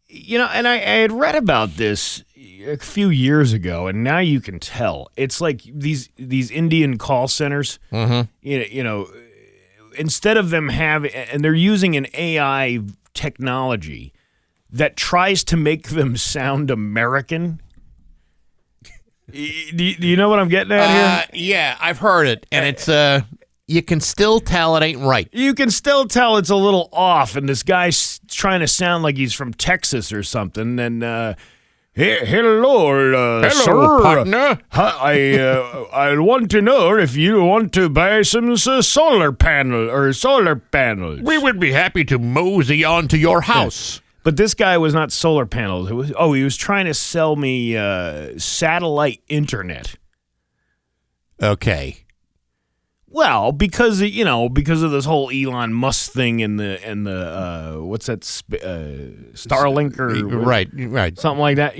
I had read about this a few years ago, and now you can tell. It's like these Indian call centers, instead of them and they're using an AI technology that tries to make them sound American. Do you know what I'm getting at here? Yeah, I've heard it, and it's you can still tell it ain't right. You can still tell it's a little off, and this guy's trying to sound like he's from Texas or something. And hello, sir, partner. I want to know if you want to buy some solar panels. We would be happy to mosey on to your house. But this guy was not solar panels. He was trying to sell me satellite internet. Okay. Well, because of this whole Elon Musk thing and the what's that Starlink or right something like that.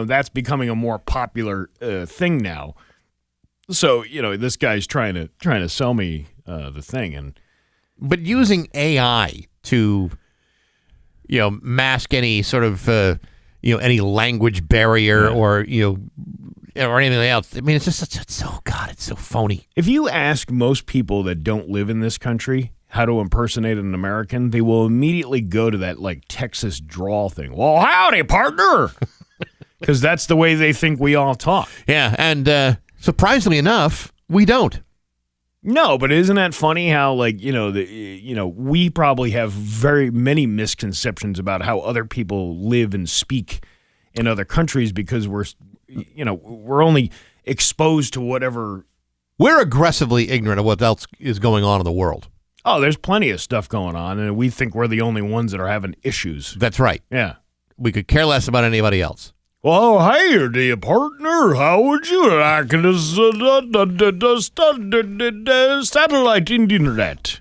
That's becoming a more popular thing now. So this guy's trying to sell me the thing, but using AI to mask any sort of any language barrier or anything else. I mean, it's just it's so phony. If you ask most people that don't live in this country how to impersonate an American, they will immediately go to that like Texas drawl thing. Well, howdy, partner, because that's the way they think we all talk. Yeah, and surprisingly enough, we don't. No, but isn't that funny how we probably have very many misconceptions about how other people live and speak in other countries because we're only exposed to whatever. We're aggressively ignorant of what else is going on in the world. Oh, there's plenty of stuff going on, and we think we're the only ones that are having issues. That's right. Yeah. We could care less about anybody else. Well, hey, dear partner, how would you like this satellite internet?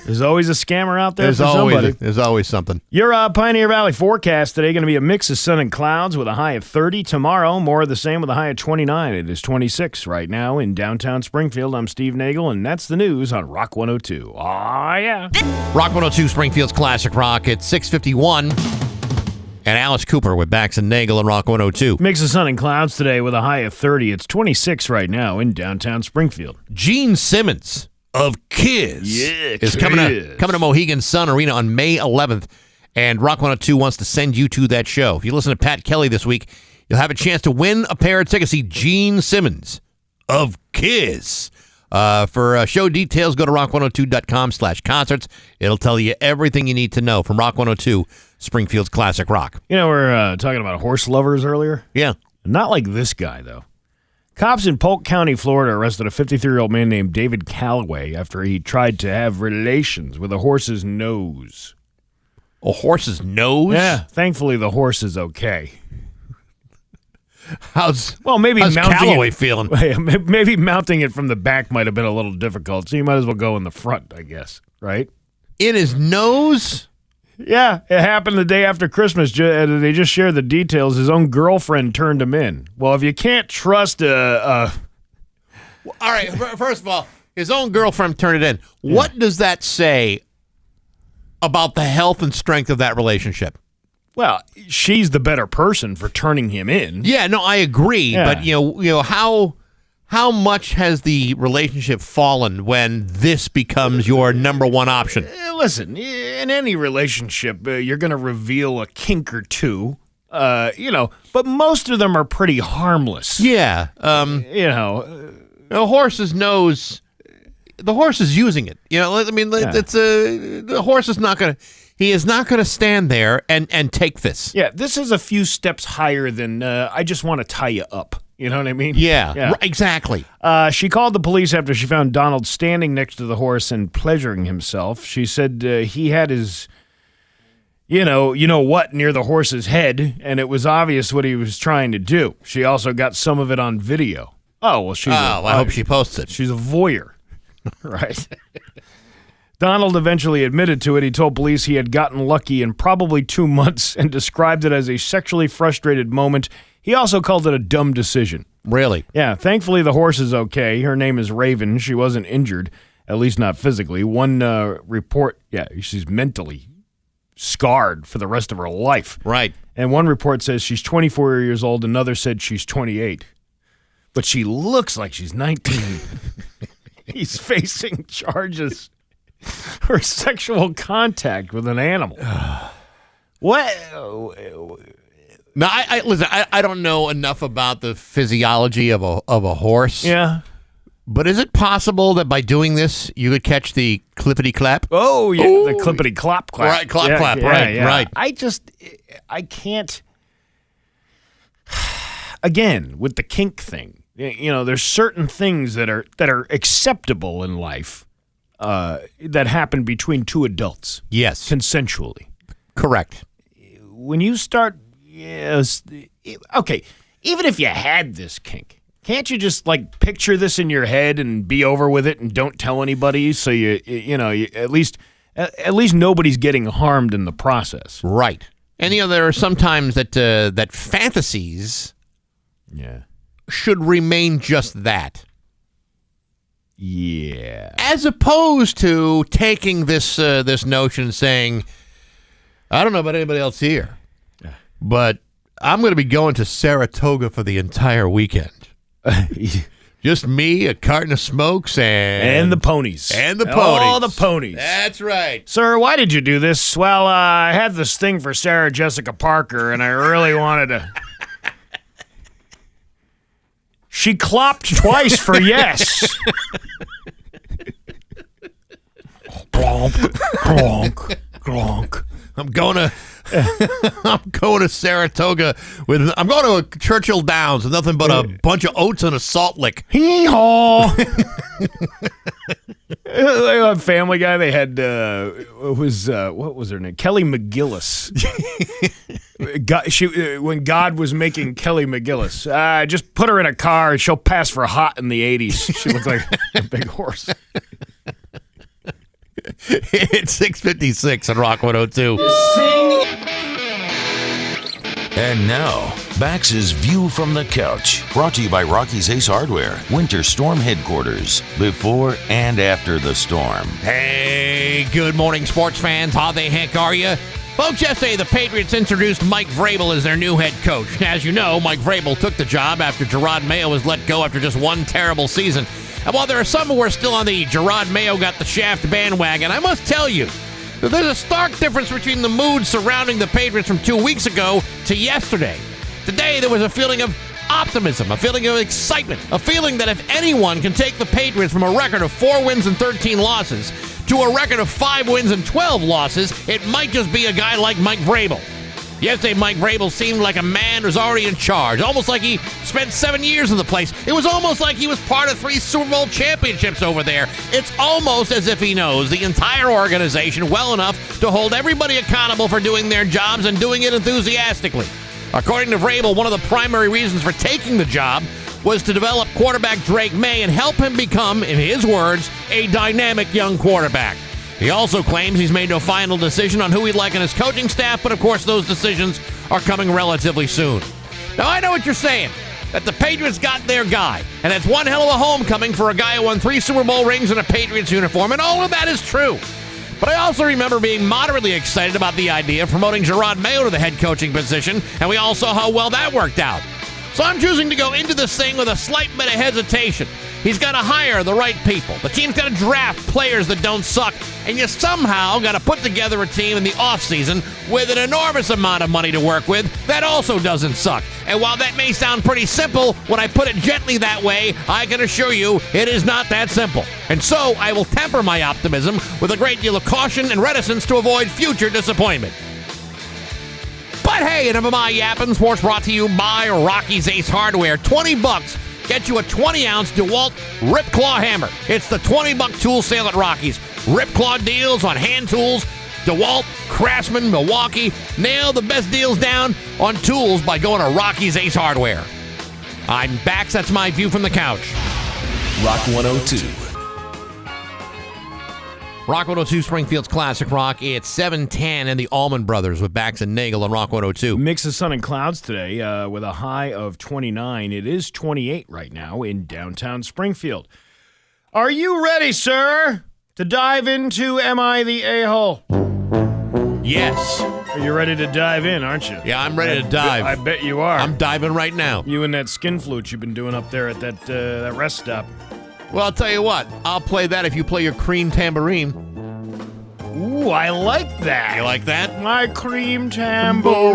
There's always a scammer out there for somebody. There's always something. Your Pioneer Valley forecast today going to be a mix of sun and clouds with a high of 30. Tomorrow, more of the same with a high of 29. It is 26 right now in downtown Springfield. I'm Steve Nagle, and that's the news on Rock 102. Aw, yeah. Rock 102, Springfield's Classic Rock at 6:51. And Alice Cooper with Bax and Nagle and Rock 102. Mix of sun and clouds today with a high of 30. It's 26 right now in downtown Springfield. Gene Simmons of Kiss is coming to Mohegan Sun Arena on May 11th, and Rock 102 wants to send you to that show. If you listen to Pat Kelly this week, you'll have a chance to win a pair of tickets to see Gene Simmons of Kiss. For show details, go to rock102.com/concerts. It'll tell you everything you need to know from Rock 102, Springfield's Classic Rock. You know, we were talking about horse lovers earlier. Yeah. Not like this guy, though. Cops in Polk County, Florida, arrested a 53-year-old man named David Calloway after he tried to have relations with a horse's nose. A horse's nose? Yeah. Thankfully, the horse is okay. How's mounting Calloway feeling? Maybe mounting it from the back might have been a little difficult, so you might as well go in the front, I guess. Right? In his nose? Yeah, it happened the day after Christmas. They just shared the details. His own girlfriend turned him in. Well, if you can't trust All right, first of all, his own girlfriend turned it in. Yeah. What does that say about the health and strength of that relationship? Well, she's the better person for turning him in. Yeah, no, I agree. Yeah. But you know how much has the relationship fallen when this becomes your number one option? Listen, in any relationship, you're going to reveal a kink or two, but most of them are pretty harmless. Yeah. A horse's nose, the horse is using it. I mean, the horse is not going to, he is not going to stand there and take this. Yeah, this is a few steps higher than, I just want to tie you up. You know what I mean? Yeah. Exactly. She called the police after she found Donald standing next to the horse and pleasuring himself. She said he had his, you know what, near the horse's head, and it was obvious what he was trying to do. She also got some of it on video. Oh, well, I hope she posts it. She's a voyeur. Right. Donald eventually admitted to it. He told police he had gotten lucky in probably 2 months and described it as a sexually frustrated moment. He also called it a dumb decision. Really? Yeah. Thankfully, the horse is okay. Her name is Raven. She wasn't injured, at least not physically. One report, she's mentally scarred for the rest of her life. Right. And one report says she's 24 years old. Another said she's 28. But she looks like she's 19. He's facing charges for sexual contact with an animal. What? No, listen. I don't know enough about the physiology of a horse. Yeah, but is it possible that by doing this you could catch the clippity clap? Oh yeah, the clippity clop clap. Right, clap. Right. I can't. Again, with the kink thing, there's certain things that are acceptable in life that happen between two adults. Yes, consensually. Correct. When you start. Yes. Okay. Even if you had this kink, can't you just picture this in your head and be over with it and don't tell anybody? So you at least nobody's getting harmed in the process. Right. And there are some times that fantasies, should remain just that. Yeah. As opposed to taking this notion and saying, I don't know about anybody else here, but I'm going to be going to Saratoga for the entire weekend. Just me, a carton of smokes, and the ponies. And the ponies. All the ponies. That's right. Sir, why did you do this? Well, I had this thing for Sarah Jessica Parker, and I really wanted to... She clopped twice for yes. Gronk, gronk, gronk. I'm going to I'm going to Saratoga I'm going to Churchill Downs with nothing but a bunch of oats and a salt lick. Hee-haw! Family Guy, they had, what was her name? Kelly McGillis. When God was making Kelly McGillis, just put her in a car and she'll pass for hot in the 80s. She looked like a big horse. It's 6:56 on Rock 102. And now, Bax's View from the Couch, brought to you by Rocky's Ace Hardware, Winter Storm Headquarters, before and after the storm. Hey, good morning, sports fans. How the heck are you? Folks, yesterday the Patriots introduced Mike Vrabel as their new head coach. As you know, Mike Vrabel took the job after Gerard Mayo was let go after just one terrible season. And while there are some who are still on the Gerard Mayo got the shaft bandwagon, I must tell you that there's a stark difference between the mood surrounding the Patriots from 2 weeks ago to yesterday. Today, there was a feeling of optimism, a feeling of excitement, a feeling that if anyone can take the Patriots from a record of 4 wins and 13 losses to a record of 5 wins and 12 losses, it might just be a guy like Mike Vrabel. Yesterday, Mike Vrabel seemed like a man who's already in charge, almost like he spent 7 years in the place. It was almost like he was part of 3 Super Bowl championships over there. It's almost as if he knows the entire organization well enough to hold everybody accountable for doing their jobs and doing it enthusiastically. According to Vrabel, one of the primary reasons for taking the job was to develop quarterback Drake May and help him become, in his words, a dynamic young quarterback. He also claims he's made no final decision on who he'd like on his coaching staff, but of course those decisions are coming relatively soon. Now, I know what you're saying, that the Patriots got their guy, and that's one hell of a homecoming for a guy who won 3 Super Bowl rings in a Patriots uniform, and all of that is true. But I also remember being moderately excited about the idea of promoting Gerard Mayo to the head coaching position, and we all saw how well that worked out. So I'm choosing to go into this thing with a slight bit of hesitation. He's got to hire the right people. The team's got to draft players that don't suck, and you somehow got to put together a team in the offseason with an enormous amount of money to work with that also doesn't suck. And while that may sound pretty simple, when I put it gently that way, I can assure you it is not that simple. And so I will temper my optimism with a great deal of caution and reticence to avoid future disappointment. But hey, enough of my yapping. Sports brought to you by Rocky's Ace Hardware. $20 get you a 20-ounce DeWalt Rip Claw hammer. It's the $20 tool sale at Rocky's. Rip Claw deals on hand tools. DeWalt, Craftsman, Milwaukee. Nail the best deals down on tools by going to Rocky's Ace Hardware. I'm Bax. That's my view from the couch. Rock 102. Rock 102, Springfield's Classic Rock. It's 7:10 and the Allman Brothers with Bax and Nagle on Rock 102. Mix of sun and clouds today with a high of 29. It is 28 right now in downtown Springfield. Are you ready, sir, to dive into Am I the A-Hole? Yes. You're ready to dive in, aren't you? Yeah, I'm ready to dive. I bet you are. I'm diving right now. You and that skin flute you've been doing up there at that rest stop. Well, I'll tell you what. I'll play that if you play your cream tambourine. Ooh, I like that. You like that? My cream tambourine.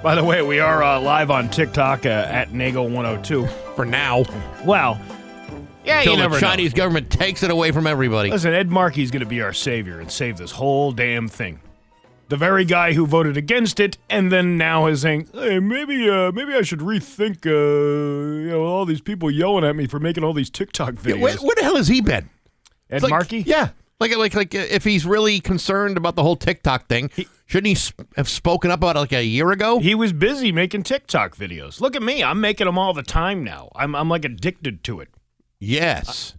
By the way, we are live on TikTok at Nagle102. For now. Well, yeah, Until you never the Chinese know. government takes it away from everybody. Listen, Ed Markey's going to be our savior and save this whole damn thing. The very guy who voted against it and then now is saying, hey, maybe I should rethink all these people yelling at me for making all these TikTok videos. Yeah, where the hell has he been? Ed Markey? Yeah. Like if he's really concerned about the whole TikTok thing, shouldn't he have spoken up about it like a year ago? He was busy making TikTok videos. Look at me. I'm making them all the time now. I'm like addicted to it. Yes.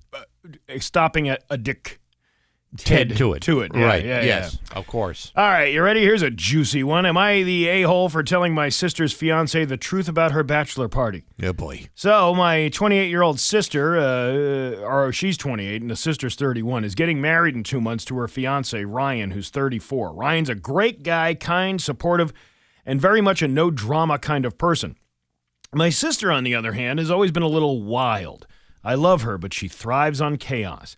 Stopping at addict. Ted to it. To it. Yeah, right. Yeah, yes. Yeah. Of course. All right, you ready? Here's a juicy one. Am I the a-hole for telling my sister's fiance the truth about her bachelor party? Oh, boy. So my 28-year-old sister, or she's 28 and the sister's 31, is getting married in 2 months to her fiance, Ryan, who's 34. Ryan's a great guy, kind, supportive, and very much a no-drama kind of person. My sister, on the other hand, has always been a little wild. I love her, but she thrives on chaos.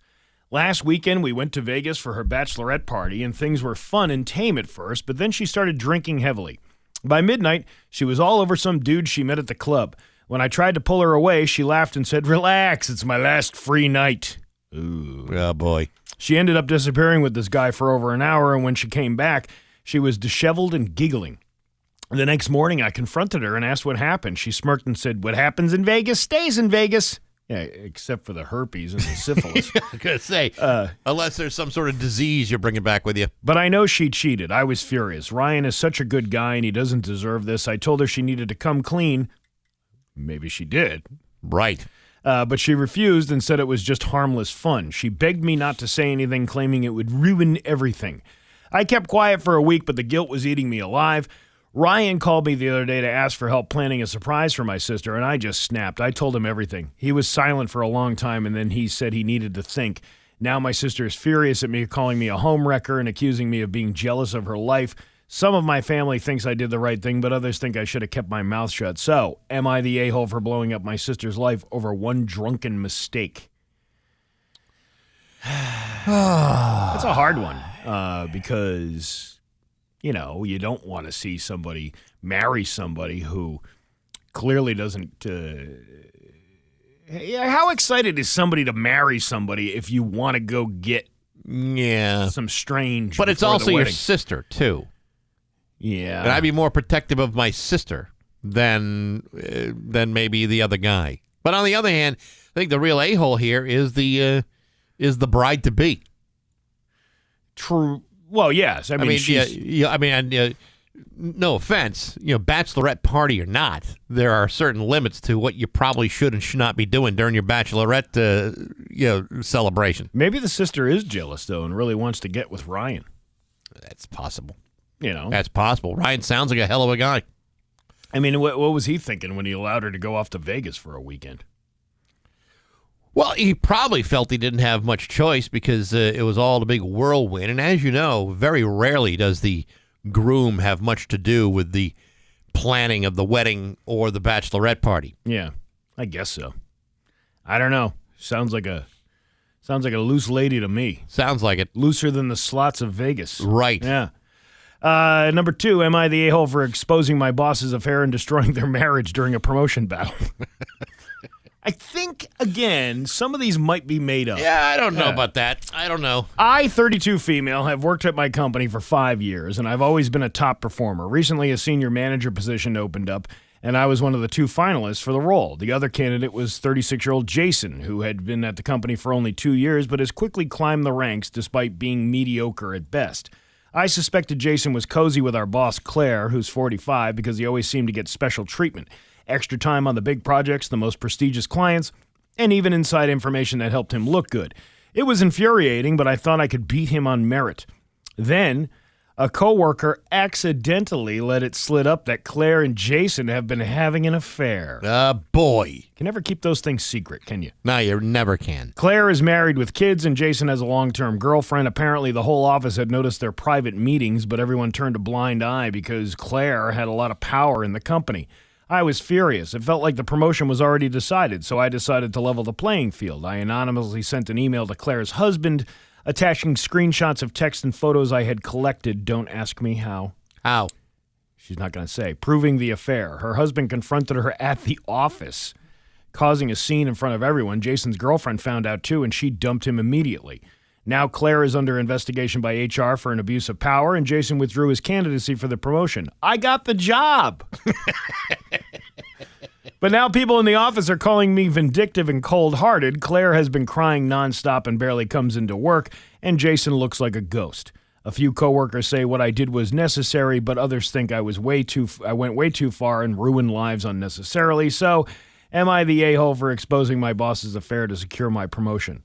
Last weekend, we went to Vegas for her bachelorette party, and things were fun and tame at first, but then she started drinking heavily. By midnight, she was all over some dude she met at the club. When I tried to pull her away, she laughed and said, "Relax, it's my last free night." Ooh. Oh, boy. She ended up disappearing with this guy for over an hour, and when she came back, She was disheveled and giggling. The next morning, I confronted her and asked what happened. She smirked and said, "What happens in Vegas stays in Vegas." Yeah, except for the herpes and the syphilis. I was going to say, unless there's some sort of disease you're bringing back with you. But I know she cheated. I was furious. Ryan is such a good guy, and he doesn't deserve this. I told her she needed to come clean. Maybe she did. Right. But she refused and said it was just harmless fun. She begged me not to say anything, claiming it would ruin everything. I kept quiet for a week, but the guilt was eating me alive. Ryan called me the other day to ask for help planning a surprise for my sister, and I just snapped. I told him everything. He was silent for a long time, and then he said he needed to think. Now my sister is furious at me, calling me a homewrecker and accusing me of being jealous of her life. Some of my family thinks I did the right thing, but others think I should have kept my mouth shut. So, am I the a-hole for blowing up my sister's life over one drunken mistake? That's a hard one, because... you don't want to see somebody marry somebody who clearly doesn't. How excited is somebody to marry somebody if you want to go get some strange? But it's also your sister too. Yeah, and I'd be more protective of my sister than maybe the other guy. But on the other hand, I think the real a-hole here is the bride to be. True. Well, yes. I mean, no offense, bachelorette party or not, there are certain limits to what you probably should and should not be doing during your bachelorette, celebration. Maybe the sister is jealous though and really wants to get with Ryan. That's possible. That's possible. Ryan sounds like a hell of a guy. I mean, what was he thinking when he allowed her to go off to Vegas for a weekend? Well, he probably felt he didn't have much choice because it was all a big whirlwind. And as you know, very rarely does the groom have much to do with the planning of the wedding or the bachelorette party. Yeah, I guess so. I don't know. Sounds like a loose lady to me. Sounds like it. Looser than the slots of Vegas. Right. Yeah. Number 2, am I the a-hole for exposing my boss's affair and destroying their marriage during a promotion battle? I think, again, some of these might be made up. Yeah, I don't know about that. I don't know. I, 32 female, have worked at my company for 5 years, and I've always been a top performer. Recently, a senior manager position opened up, and I was one of the 2 finalists for the role. The other candidate was 36-year-old Jason, who had been at the company for only 2 years, but has quickly climbed the ranks despite being mediocre at best. I suspected Jason was cozy with our boss, Claire, who's 45, because he always seemed to get special treatment. Extra time on the big projects, the most prestigious clients, and even inside information that helped him look good. It was infuriating, but I thought I could beat him on merit. Then, a coworker accidentally let it slip up that Claire and Jason have been having an affair. Boy. You can never keep those things secret, can you? No, you never can. Claire is married with kids, and Jason has a long-term girlfriend. Apparently, the whole office had noticed their private meetings, but everyone turned a blind eye because Claire had a lot of power in the company. I was furious. It felt like the promotion was already decided, so I decided to level the playing field. I anonymously sent an email to Claire's husband, attaching screenshots of text and photos I had collected. Don't ask me how. How? She's not going to say. Proving the affair. Her husband confronted her at the office, causing a scene in front of everyone. Jason's girlfriend found out too, and she dumped him immediately. Now Claire is under investigation by HR for an abuse of power, and Jason withdrew his candidacy for the promotion. I got the job! But now people in the office are calling me vindictive and cold-hearted. Claire has been crying nonstop and barely comes into work, and Jason looks like a ghost. A few coworkers say what I did was necessary, but others think I went way too far and ruined lives unnecessarily. So, am I the a-hole for exposing my boss's affair to secure my promotion?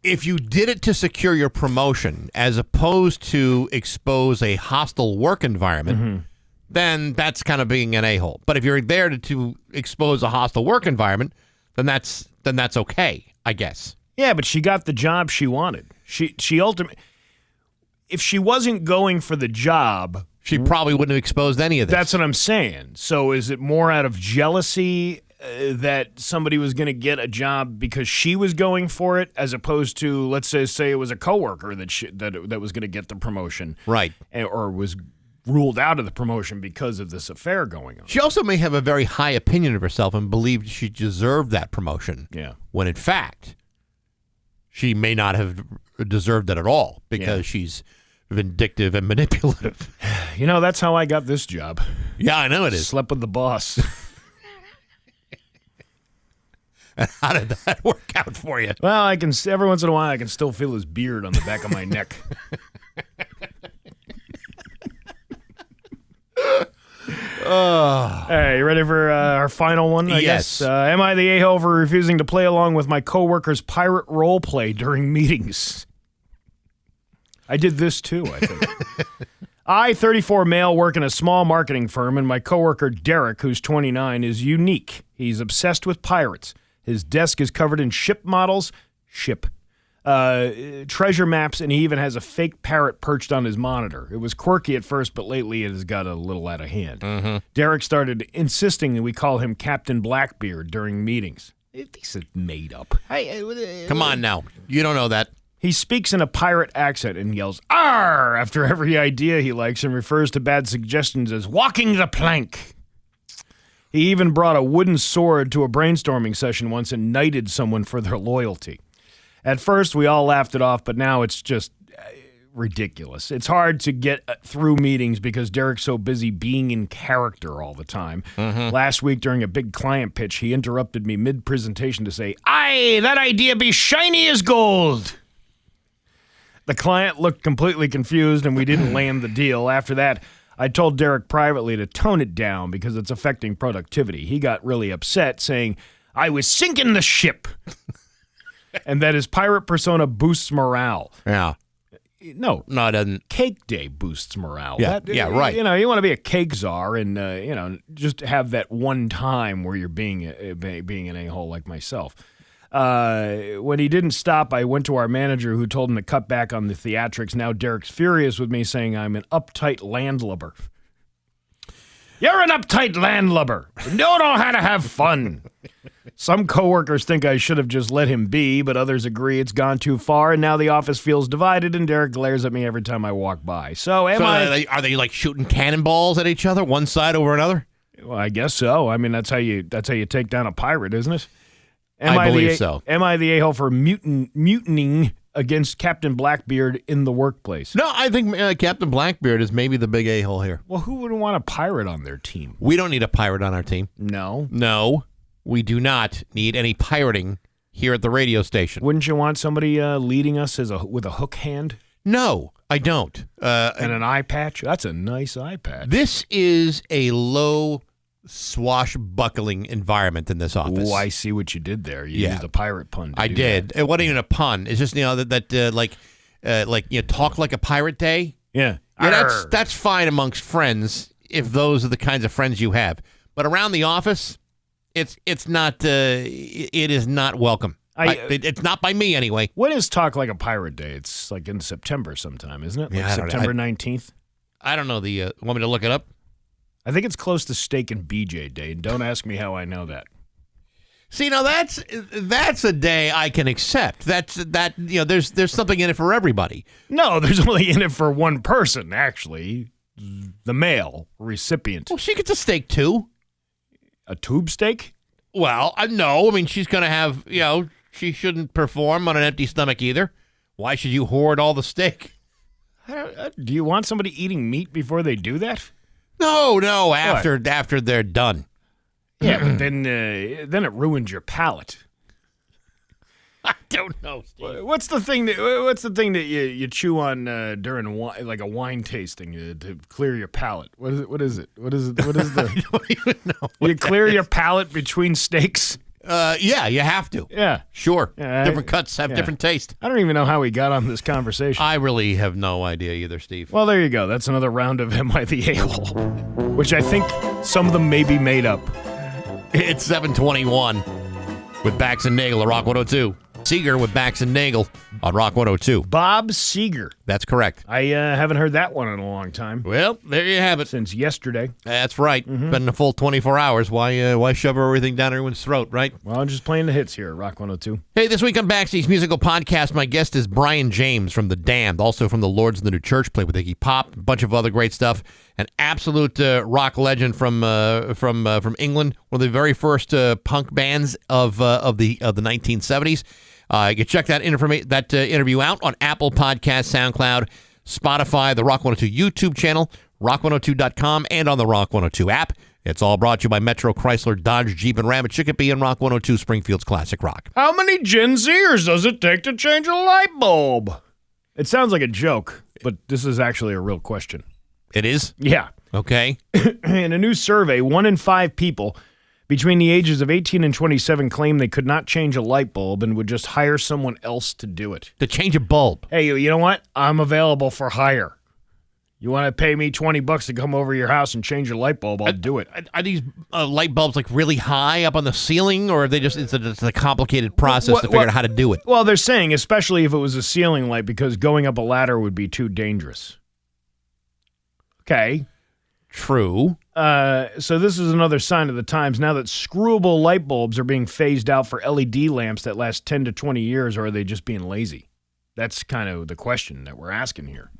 If you did it to secure your promotion as opposed to expose a hostile work environment, then that's kind of being an a-hole. But if you're there to expose a hostile work environment, then that's okay, I guess. Yeah, but she got the job she wanted. She ultimately, if she wasn't going for the job, she probably wouldn't have exposed any of this. That's what I'm saying. So is it more out of jealousy that somebody was going to get a job because she was going for it, as opposed to, let's say it was a coworker that was going to get the promotion, right, or was ruled out of the promotion because of this affair going on. She also may have a very high opinion of herself and believed she deserved that promotion. Yeah, when in fact, she may not have deserved it at all because she's vindictive and manipulative. You know, that's how I got this job. Yeah, I know it is. Slept with the boss. How did that work out for you? Well, I can every once in a while I can still feel his beard on the back of my neck. Hey, you ready for our final one? I Yes. guess. Am I the a-hole for refusing to play along with my coworkers' pirate role play during meetings? I did this too, I think. I, 34 male, work in a small marketing firm, and my coworker Derek, who's 29, is unique. He's obsessed with pirates. His desk is covered in ship models, treasure maps, and he even has a fake parrot perched on his monitor. It was quirky at first, but lately it has got a little out of hand. Derek started insisting that we call him Captain Blackbeard during meetings. These are made up. Come on now. You don't know that. He speaks in a pirate accent and yells, "Arr!" after every idea he likes and refers to bad suggestions as walking the plank. He even brought a wooden sword to a brainstorming session once and knighted someone for their loyalty. At first, we all laughed it off, but now it's just ridiculous. It's hard to get through meetings because Derek's so busy being in character all the time. Last week, during a big client pitch, he interrupted me mid-presentation to say, "Aye, that idea be shiny as gold." The client looked completely confused, and we didn't land the deal. After that, I told Derek privately to tone it down because it's affecting productivity. He got really upset, saying, "I was sinking the ship." And that his pirate persona boosts morale. Yeah. No, No, it doesn't. Cake Day boosts morale. Yeah, right. You know, you want to be a cake czar and, just have that one time where you're being an a-hole like myself. When he didn't stop, I went to our manager who told him to cut back on the theatrics. Now Derek's furious with me, saying I'm an uptight landlubber. You're an uptight landlubber. You don't know how to have fun. Some coworkers think I should have just let him be, but others agree it's gone too far, and now the office feels divided, and Derek glares at me every time I walk by. So Are they like shooting cannonballs at each other, one side over another? Well, I guess so. I mean, that's how you take down a pirate, isn't it? I believe so. Am I the a-hole for mutinying against Captain Blackbeard in the workplace? No, I think Captain Blackbeard is maybe the big a-hole here. Well, who wouldn't want a pirate on their team? We don't need a pirate on our team. No. No, we do not need any pirating here at the radio station. Wouldn't you want somebody leading us with a hook hand? No, I don't. And an eye patch? That's a nice eye patch. This is a low swashbuckling environment in this office. Oh, I see what you did there. You used a pirate pun. I did. That. It wasn't even a pun. It's just talk like a pirate day. Yeah. Yeah, that's fine amongst friends if those are the kinds of friends you have. But around the office, it's not. It is not welcome. It's not by me anyway. When is Talk Like a Pirate Day? It's like in September sometime, isn't it? Like Yeah, I don't know. September 19th. I don't know want me to look it up? I think it's close to Steak and BJ Day, and don't ask me how I know that. See, now that's a day I can accept. There's something in it for everybody. No, there's only in it for one person, actually. The male recipient. Well, she gets a steak too. A tube steak? Well, no. I mean, she's going to have, she shouldn't perform on an empty stomach either. Why should you hoard all the steak? Do you want somebody eating meat before they do that? No, after they're done. Yeah, but then it ruins your palate. I don't know, Steve. What's the thing that you chew on during like a wine tasting to clear your palate? What is it? What is the? I don't even know. You clear your palate between steaks? Yeah, you have to. Yeah, sure. Yeah, different cuts have different taste. I don't even know how we got on this conversation. I really have no idea either, Steve. Well, there you go. That's another round of Am I the A-hole? Which I think some of them may be made up. It's 7:21 with Bax and Nagle at Rock 102. Seeger with Bax and Nagle on Rock 102. Bob Seeger. That's correct. I haven't heard that one in a long time. Well, there you have it. Since yesterday. That's right. Been a full 24 hours. Why shove everything down everyone's throat, right? Well, I'm just playing the hits here at Rock 102. Hey, this week on Backseat's Musical Podcast, my guest is Brian James from The Damned, also from The Lords of the New Church, played with Iggy Pop, a bunch of other great stuff. An absolute rock legend from England, one of the very first punk bands of the 1970s. You can check that interview out on Apple Podcasts, SoundCloud, Spotify, the Rock 102 YouTube channel, rock102.com, and on the Rock 102 app. It's all brought to you by Metro Chrysler, Dodge, Jeep, and Ram at Chicopee and Rock 102 Springfield's Classic Rock. How many Gen Zers does it take to change a light bulb? It sounds like a joke, but this is actually a real question. It is? Yeah. Okay. In a new survey, 1 in 5 people between the ages of 18 and 27 claim they could not change a light bulb and would just hire someone else to do it. To change a bulb. Hey, you know what? I'm available for hire. You want to pay me $20 to come over to your house and change your light bulb? I'll do it. Are these light bulbs like really high up on the ceiling, or are they just it's a complicated process to figure out how to do it? Well, they're saying, especially if it was a ceiling light, because going up a ladder would be too dangerous. Okay. True. So this is another sign of the times now that screwable light bulbs are being phased out for LED lamps that last 10 to 20 years, or are they just being lazy? That's kind of the question that we're asking here.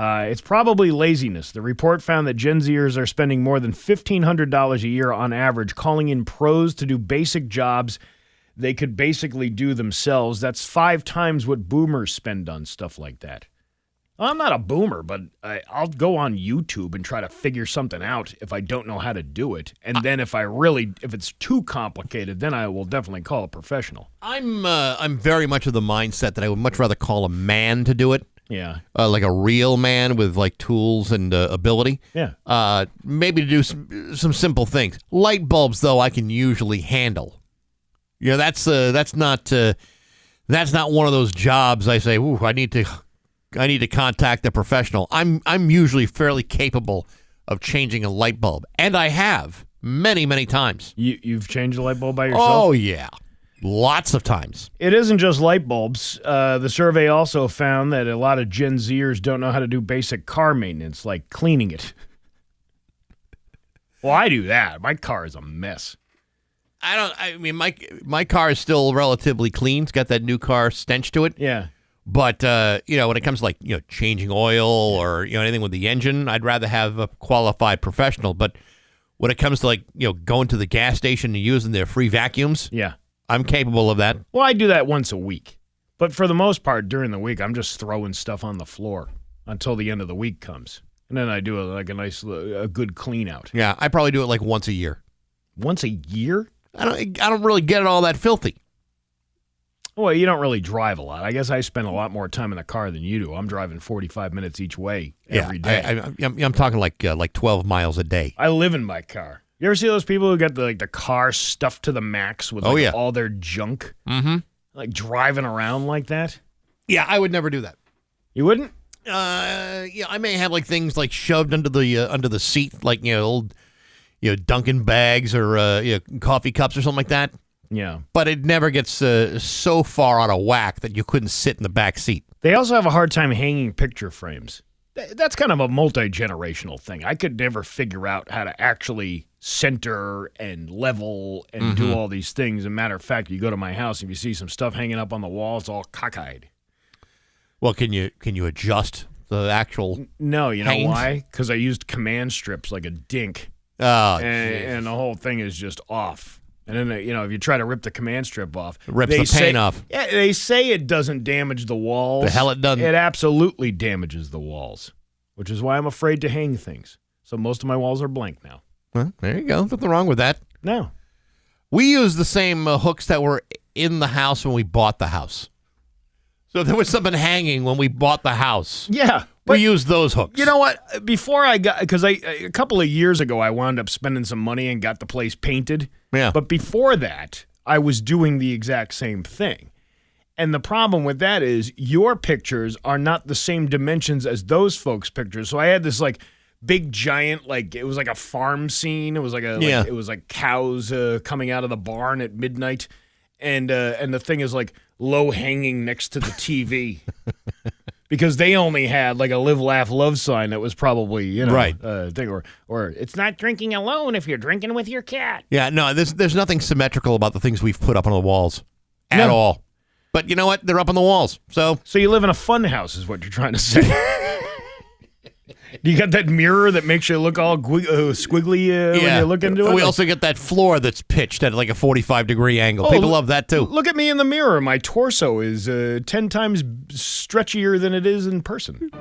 It's probably laziness. The report found that Gen Zers are spending more than $1,500 a year on average calling in pros to do basic jobs they could basically do themselves. That's 5 times what boomers spend on stuff like that. I'm not a boomer, but I'll go on YouTube and try to figure something out if I don't know how to do it. And then if it's too complicated, then I will definitely call a professional. I'm very much of the mindset that I would much rather call a man to do it. Yeah. Like a real man with like tools and ability. Yeah. Maybe to do some simple things. Light bulbs, though, I can usually handle. You know, that's not one of those jobs I say, ooh, I need to contact a professional. I'm usually fairly capable of changing a light bulb, and I have many, many times. You've changed a light bulb by yourself? Oh yeah. Lots of times. It isn't just light bulbs. The survey also found that a lot of Gen Zers don't know how to do basic car maintenance, like cleaning it. Well, I do that. My car is a mess. I mean, my car is still relatively clean. It's got that new car stench to it. Yeah. But, when it comes to, like, changing oil or, anything with the engine, I'd rather have a qualified professional. But when it comes to, like, going to the gas station and using their free vacuums, yeah, I'm capable of that. Well, I do that once a week. But for the most part, during the week, I'm just throwing stuff on the floor until the end of the week comes. And then I do a good clean out. Yeah, I probably do it like once a year. Once a year? I don't really get it all that filthy. Well, you don't really drive a lot. I guess I spend a lot more time in the car than you do. I'm driving 45 minutes each way every day. I'm talking like 12 miles a day. I live in my car. You ever see those people who got the car stuffed to the max with all their junk? Mm-hmm. Like driving around like that? Yeah, I would never do that. You wouldn't? Yeah, I may have like things like shoved under the seat, like old Dunkin' bags or coffee cups or something like that. Yeah. But it never gets so far out of whack that you couldn't sit in the back seat. They also have a hard time hanging picture frames. That's kind of a multi-generational thing. I could never figure out how to actually center and level and do all these things. As a matter of fact, you go to my house and you see some stuff hanging up on the wall, it's all cockeyed. Well, can you adjust the actual No, you know hangings? why? Because I used command strips like a dink. Oh, and the whole thing is just off. And then, if you try to rip the command strip off, it rips the paint off. Yeah, they say it doesn't damage the walls. The hell it doesn't. It absolutely damages the walls, which is why I'm afraid to hang things. So most of my walls are blank now. Well, there you go. Nothing wrong with that. No. We use the same hooks that were in the house when we bought the house. So if there was something hanging when we bought the house. Yeah. We used those hooks. You know what? Before because a couple of years ago, I wound up spending some money and got the place painted. Yeah. But before that, I was doing the exact same thing. And the problem with that is your pictures are not the same dimensions as those folks' pictures. So I had this big giant, it was like a farm scene. It was it was like cows coming out of the barn at midnight. And the thing is low hanging next to the TV. Because they only had a live, laugh, love sign that was probably, right. Thing, or it's not drinking alone if you're drinking with your cat. Yeah, no, there's nothing symmetrical about the things we've put up on the walls at all. But you know what? They're up on the walls. So you live in a fun house is what you're trying to say. You got that mirror that makes you look all squiggly when you look into it? We also get that floor that's pitched at like a 45-degree angle. People love that, too. Look at me in the mirror. My torso is 10 times stretchier than it is in person.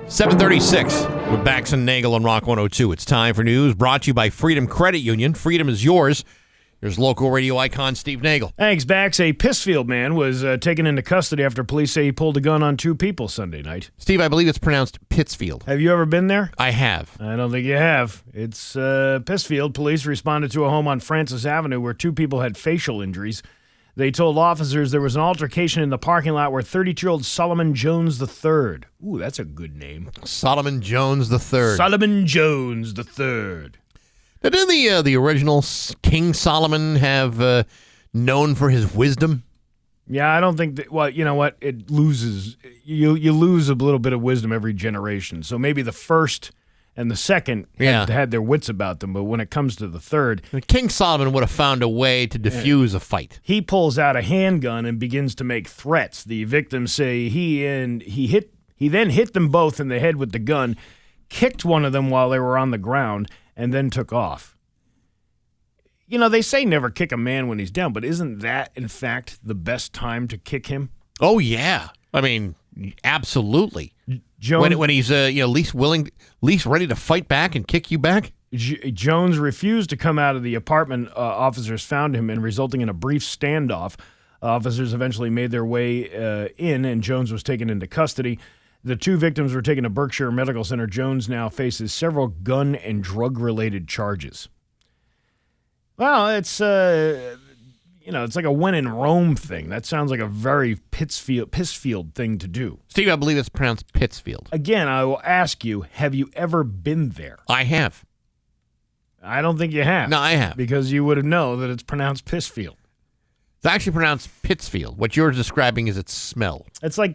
736 with Bax and Nagle on Rock 102. It's time for news brought to you by Freedom Credit Union. Freedom is yours. Here's local radio icon Steve Nagle. Thanks, Bax. A Pissfield man was taken into custody after police say he pulled a gun on 2 people Sunday night. Steve, I believe it's pronounced Pittsfield. Have you ever been there? I have. I don't think you have. It's Pissfield. Police responded to a home on Francis Avenue where 2 people had facial injuries. They told officers there was an altercation in the parking lot where 32-year-old Solomon Jones III. Ooh, that's a good name. Solomon Jones III. Solomon Jones III. Now, didn't the original King Solomon have known for his wisdom? Yeah, I don't think that, well, you know what? It loses. You lose a little bit of wisdom every generation. So maybe the first and the second had their wits about them, but when it comes to the third... King Solomon would have found a way to defuse a fight. He pulls out a handgun and begins to make threats. The victims say he then hit them both in the head with the gun, kicked one of them while they were on the ground, and then took off. You know, they say never kick a man when he's down, but isn't that, in fact, the best time to kick him? Oh, yeah. I mean, absolutely. Jones, when he's least ready to fight back and kick you back? Jones refused to come out of the apartment officers found him, and resulting in a brief standoff. Officers eventually made their way in, and Jones was taken into custody. The 2 victims were taken to Berkshire Medical Center. Jones now faces several gun and drug-related charges. Well, it's it's like a when in Rome thing. That sounds like a very Pissfield thing to do. Steve, I believe it's pronounced Pittsfield. Again, I will ask you, have you ever been there? I have. I don't think you have. No, I have. Because you would have known that it's pronounced Pissfield. It's actually pronounced Pittsfield. What you're describing is its smell. It's like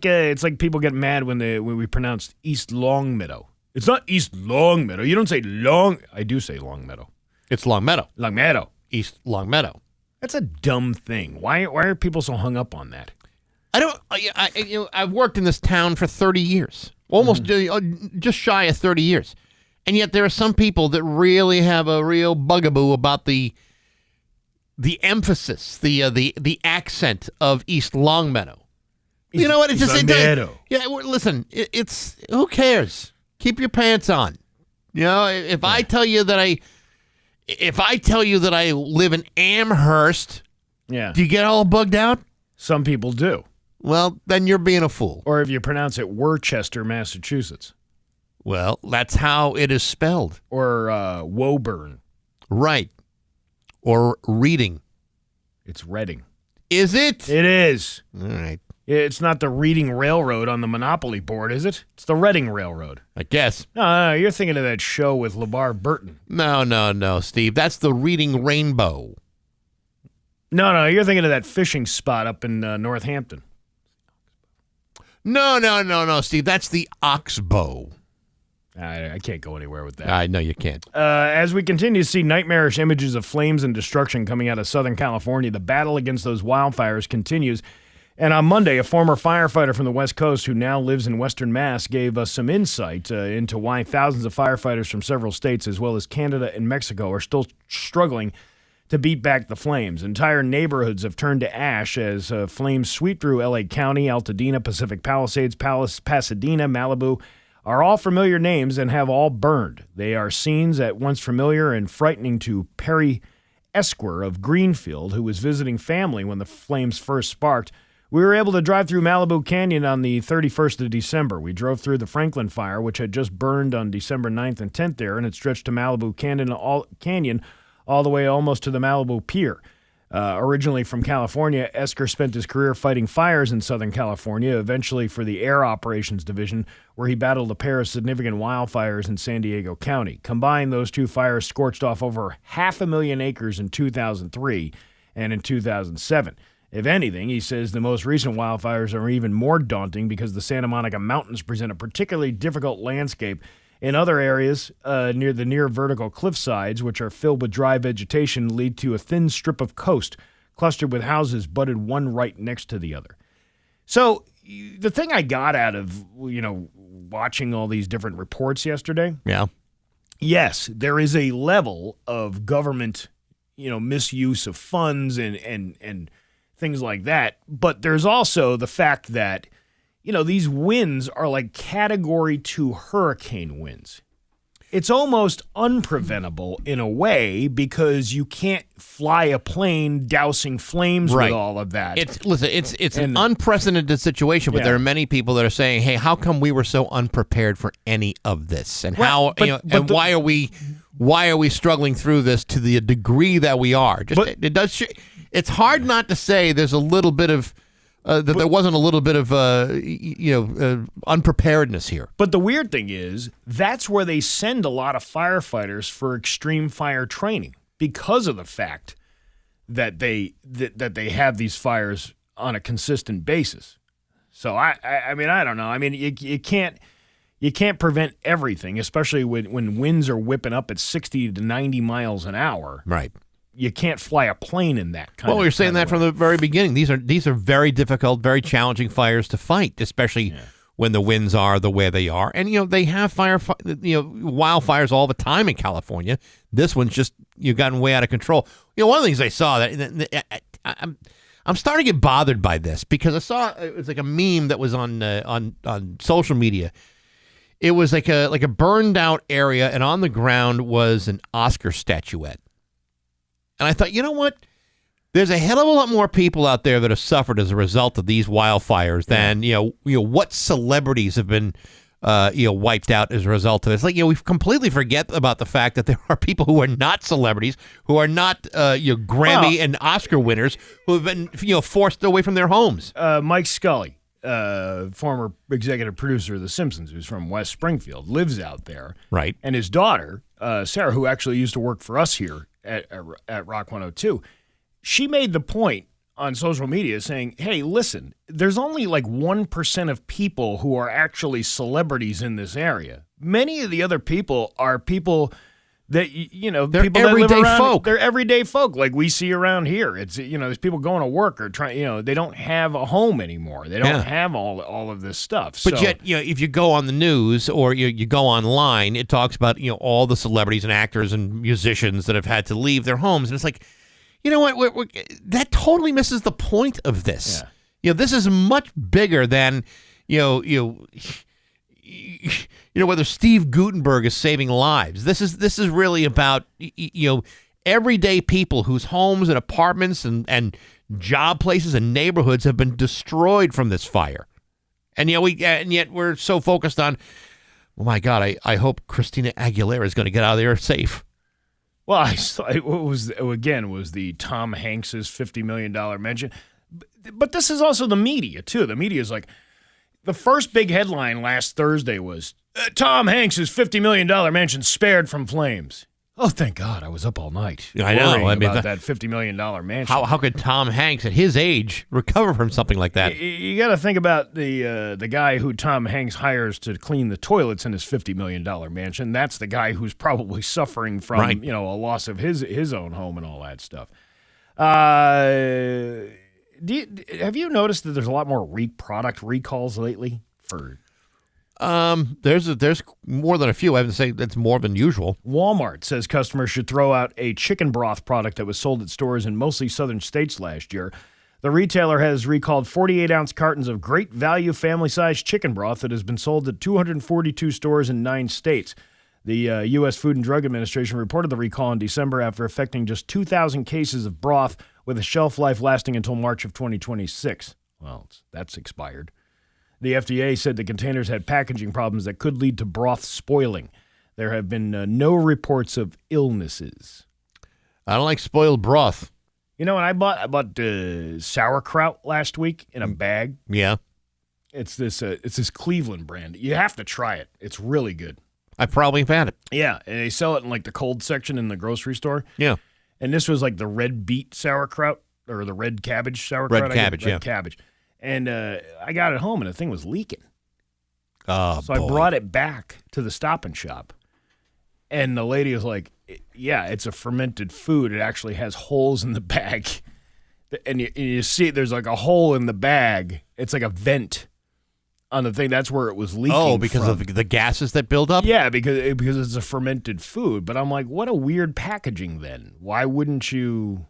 people get mad when we pronounce East Longmeadow. It's not East Longmeadow. You don't say Long. I do say Longmeadow. It's Longmeadow. Longmeadow. East Longmeadow. That's a dumb thing. Why are people so hung up on that? I've worked in this town for 30 years, almost just shy of 30 years, and yet there are some people that really have a real bugaboo about the emphasis, the accent of East Longmeadow. You know what? It's just listen. It's who cares? Keep your pants on. You know, if I tell you that I live in Amherst, do you get all bugged out? Some people do. Well, then you're being a fool. Or if you pronounce it Worcester, Massachusetts. Well, that's how it is spelled. Or Woburn. Right. Or Reading. It's Reading. Is it? It is. All right. It's not the Reading Railroad on the Monopoly board, is it? It's the Reading Railroad. I guess. No, you're thinking of that show with LeVar Burton. No, Steve. That's the Reading Rainbow. No, you're thinking of that fishing spot up in Northampton. No, Steve. That's the Oxbow. I can't go anywhere with that. I know you can't. As we continue to see nightmarish images of flames and destruction coming out of Southern California, the battle against those wildfires continues. And on Monday, a former firefighter from the West Coast who now lives in Western Mass gave us some insight into why thousands of firefighters from several states, as well as Canada and Mexico, are still struggling to beat back the flames. Entire neighborhoods have turned to ash as flames sweep through L.A. County. Altadena, Pacific Palisades, Pasadena, Malibu are all familiar names and have all burned. They are scenes at once familiar and frightening to Perry Esquer of Greenfield, who was visiting family when the flames first sparked. We were able to drive through Malibu Canyon on the 31st of December. We drove through the Franklin Fire, which had just burned on December 9th and 10th there, and it stretched to Malibu Canyon all the way almost to the Malibu Pier. Originally from California, Esker spent his career fighting fires in Southern California, eventually for the Air Operations Division, where he battled a pair of significant wildfires in San Diego County. Combined, those two fires scorched off over 500,000 acres in 2003 and in 2007. If anything, he says the most recent wildfires are even more daunting because the Santa Monica Mountains present a particularly difficult landscape. In other areas, near the near vertical cliff sides, which are filled with dry vegetation, lead to a thin strip of coast clustered with houses butted one right next to the other. So, the thing I got out of, watching all these different reports yesterday, yes, there is a level of government, misuse of funds and things like that. But there's also the fact that, these winds are like Category 2 hurricane winds. It's almost unpreventable in a way because you can't fly a plane dousing flames with all of that. It's an unprecedented situation, but there are many people that are saying, "Hey, how come we were so unprepared for any of this? And why are we struggling through this to the degree that we are?" It's hard not to say there's a little bit of there wasn't a little bit of unpreparedness here. But the weird thing is, that's where they send a lot of firefighters for extreme fire training because of the fact that they have these fires on a consistent basis. So I mean I don't know. I mean you can't prevent everything, especially when winds are whipping up at 60 to 90 miles an hour. Right. You can't fly a plane in that kind of. Well, we were saying that from the very beginning. These are very difficult, very challenging fires to fight, especially when the winds are the way they are. And they have wildfires all the time in California. This one's just gotten way out of control. One of the things I saw that I'm starting to get bothered by this because I saw it was like a meme that was on social media. It was like a burned out area, and on the ground was an Oscar statuette. And I thought, you know what? There's a hell of a lot more people out there that have suffered as a result of these wildfires than what celebrities have been wiped out as a result of it. It's like we completely forget about the fact that there are people who are not celebrities, who are not Grammy and Oscar winners, who have been forced away from their homes. Mike Scully, former executive producer of The Simpsons, who's from West Springfield, lives out there. Right. And his daughter, Sarah, who actually used to work for us here at Rock 102, she made the point on social media saying, hey, listen, there's only like 1% of people who are actually celebrities in this area. Many of the other people are people that, they're people that live everyday around, folk. They're everyday folk like we see around here. It's, there's people going to work or trying, they don't have a home anymore. They don't have all of this stuff. But yet, if you go on the news or you go online, it talks about, all the celebrities and actors and musicians that have had to leave their homes. And it's like, you know what? That totally misses the point of this. Yeah. This is much bigger than, whether Steve Gutenberg is saving lives. This is really about everyday people whose homes and apartments and job places and neighborhoods have been destroyed from this fire. And yet we're so focused on, oh my God, I hope Christina Aguilera is going to get out of there safe. Well, I saw it was the Tom Hanks's $50 million mention. But this is also the media too. The media is like, the first big headline last Thursday was Tom Hanks's $50 million mansion spared from flames. Oh, thank God! I was up all night. I know. About that $50 million mansion. How could Tom Hanks at his age recover from something like that? You got to think about the guy who Tom Hanks hires to clean the toilets in his $50 million mansion. That's the guy who's probably suffering from a loss of his own home and all that stuff. Have you noticed that there's a lot more product recalls lately? There's more than a few. I would say that's more than usual. Walmart says customers should throw out a chicken broth product that was sold at stores in mostly southern states last year. The retailer has recalled 48-ounce cartons of great value family-sized chicken broth that has been sold at 242 stores in 9 states. The U.S. Food and Drug Administration reported the recall in December after affecting just 2,000 cases of broth with a shelf life lasting until March of 2026. Well, that's expired. The FDA said the containers had packaging problems that could lead to broth spoiling. There have been no reports of illnesses. I don't like spoiled broth. And I bought sauerkraut last week in a bag. Yeah. It's this Cleveland brand. You have to try it. It's really good. I probably have had it. Yeah, and they sell it in like the cold section in the grocery store. Yeah. And this was like the red beet sauerkraut or the red cabbage sauerkraut. Red cabbage. And I got it home, and the thing was leaking. Oh, so boy. I brought it back to the Stop and Shop, and the lady was like, yeah, it's a fermented food. It actually has holes in the bag. And you see there's like a hole in the bag. It's like a vent on the thing. That's where it was leaking. Oh, because from. of the gases that build up? Yeah, because it's a fermented food. But I'm like, what a weird packaging then. Why wouldn't you?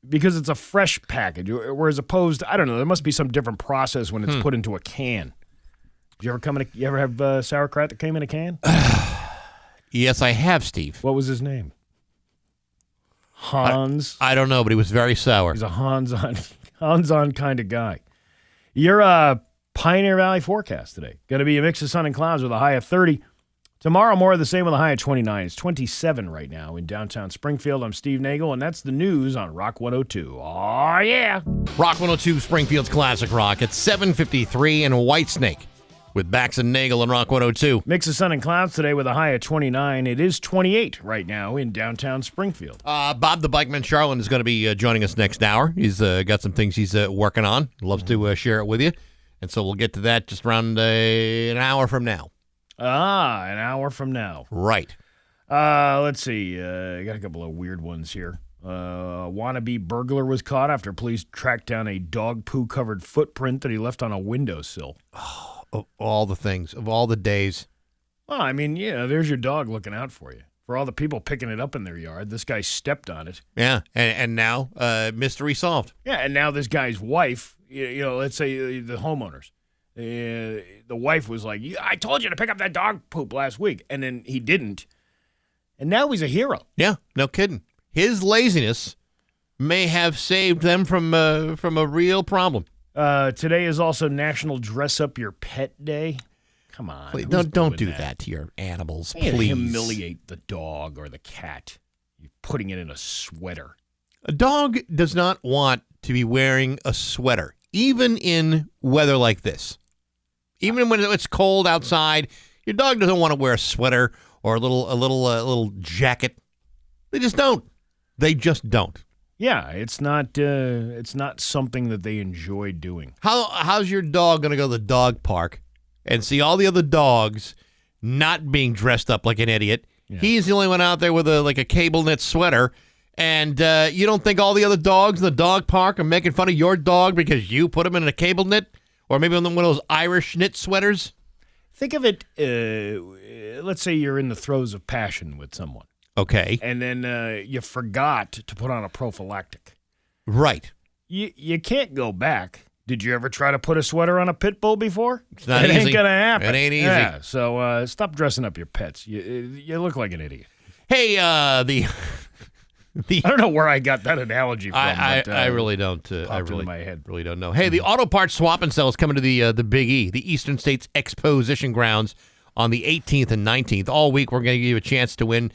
Because it's a fresh package. Whereas opposed, I don't know, there must be some different process when it's put into a can. Did you ever have sauerkraut that came in a can? Yes, I have, Steve. What was his name? Hans. I don't know, but he was very sour. He's a Hans-on kind of guy. Your Pioneer Valley forecast today. Going to be a mix of sun and clouds with a high of 30. Tomorrow, more of the same with a high of 29. It's 27 right now in downtown Springfield. I'm Steve Nagle, and that's the news on Rock 102. Oh, yeah. Rock 102, Springfield's Classic Rock at 7:53 in Whitesnake with Bax and Nagle and Rock 102. Mix of sun and clouds today with a high of 29. It is 28 right now in downtown Springfield. Bob the Bikeman Charlin is going to be joining us next hour. He's got some things he's working on. Loves to share it with you. And so we'll get to that just around an hour from now. An hour from now. Right. Let's see. I got a couple of weird ones here. Wannabe burglar was caught after police tracked down a dog poo-covered footprint that he left on a windowsill. Oh, of all the things, of all the days. Well, I mean, yeah, there's your dog looking out for you. For all the people picking it up in their yard, this guy stepped on it. Yeah, and now mystery solved. Yeah, and now this guy's wife, let's say the homeowners, the wife was like, I told you to pick up that dog poop last week, and then he didn't. And now he's a hero. Yeah, no kidding. His laziness may have saved them from a real problem. Today is also National Dress Up Your Pet Day. Come on. Please, don't do that to your animals, You can't please. humiliate the dog or the cat. You're putting it in a sweater. A dog does not want to be wearing a sweater, even in weather like this. Even when it's cold outside, your dog doesn't want to wear a sweater or a little jacket. They just don't. They just don't. Yeah, it's not something that they enjoy doing. How's your dog going to go to the dog park and see all the other dogs not being dressed up like an idiot? Yeah. He's the only one out there with a cable knit sweater, and you don't think all the other dogs in the dog park are making fun of your dog because you put him in a cable knit or maybe on one of those Irish knit sweaters? Think of it, let's say you're in the throes of passion with someone. Okay. And then you forgot to put on a prophylactic. Right. You can't go back. Did you ever try to put a sweater on a pit bull before? It's not easy. It ain't going to happen. It ain't easy. Yeah, so stop dressing up your pets. You look like an idiot. Hey, I don't know where I got that analogy from. I really don't. I really, in my head. Really don't know. Hey, the auto parts swap and sell is coming to the Big E, the Eastern States Exposition Grounds, on the 18th and 19th. All week, we're going to give you a chance to win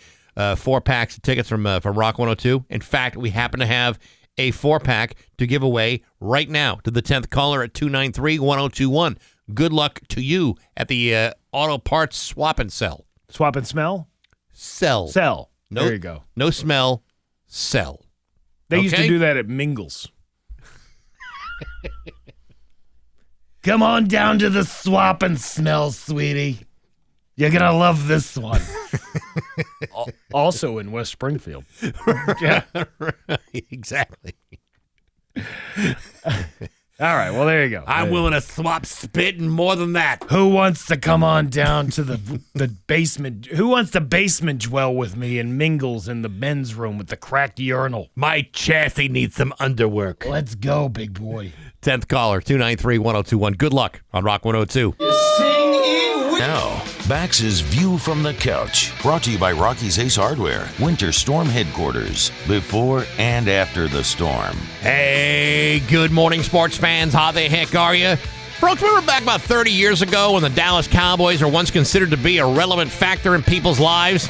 4 packs of tickets from Rock 102. In fact, we happen to have a 4-pack to give away right now to the 10th caller at 293-1021. Good luck to you at the auto parts swap and sell. Swap and smell? Sell. Sell. No, there you go. No smell. Sell. They used to do that at Mingles. Come on down to the swap and smell, sweetie. You're going to love this one. Also in West Springfield. Yeah. Right, exactly. All right, well, there you go. I'm willing to swap spit and more than that. Who wants to come on down to the basement? Who wants to basement dwell with me and Mingles in the men's room with the cracked urinal? My chassis needs some underwork. Let's go, big boy. 10th caller, 293-1021. Good luck on Rock 102. Now, Bax's View from the Couch, brought to you by Rocky's Ace Hardware, Winter Storm Headquarters, before and after the storm. Hey, good morning, sports fans. How the heck are you? Folks, remember back about 30 years ago when the Dallas Cowboys were once considered to be a relevant factor in people's lives?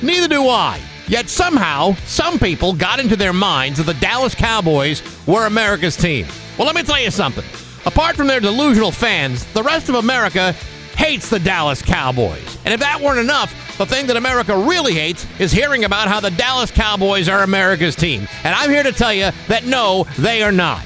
Neither do I. Yet somehow, some people got into their minds that the Dallas Cowboys were America's team. Well, let me tell you something. Apart from their delusional fans, the rest of America hates the Dallas Cowboys. And if that weren't enough, the thing that America really hates is hearing about how the Dallas Cowboys are America's team. And I'm here to tell you that no, they are not.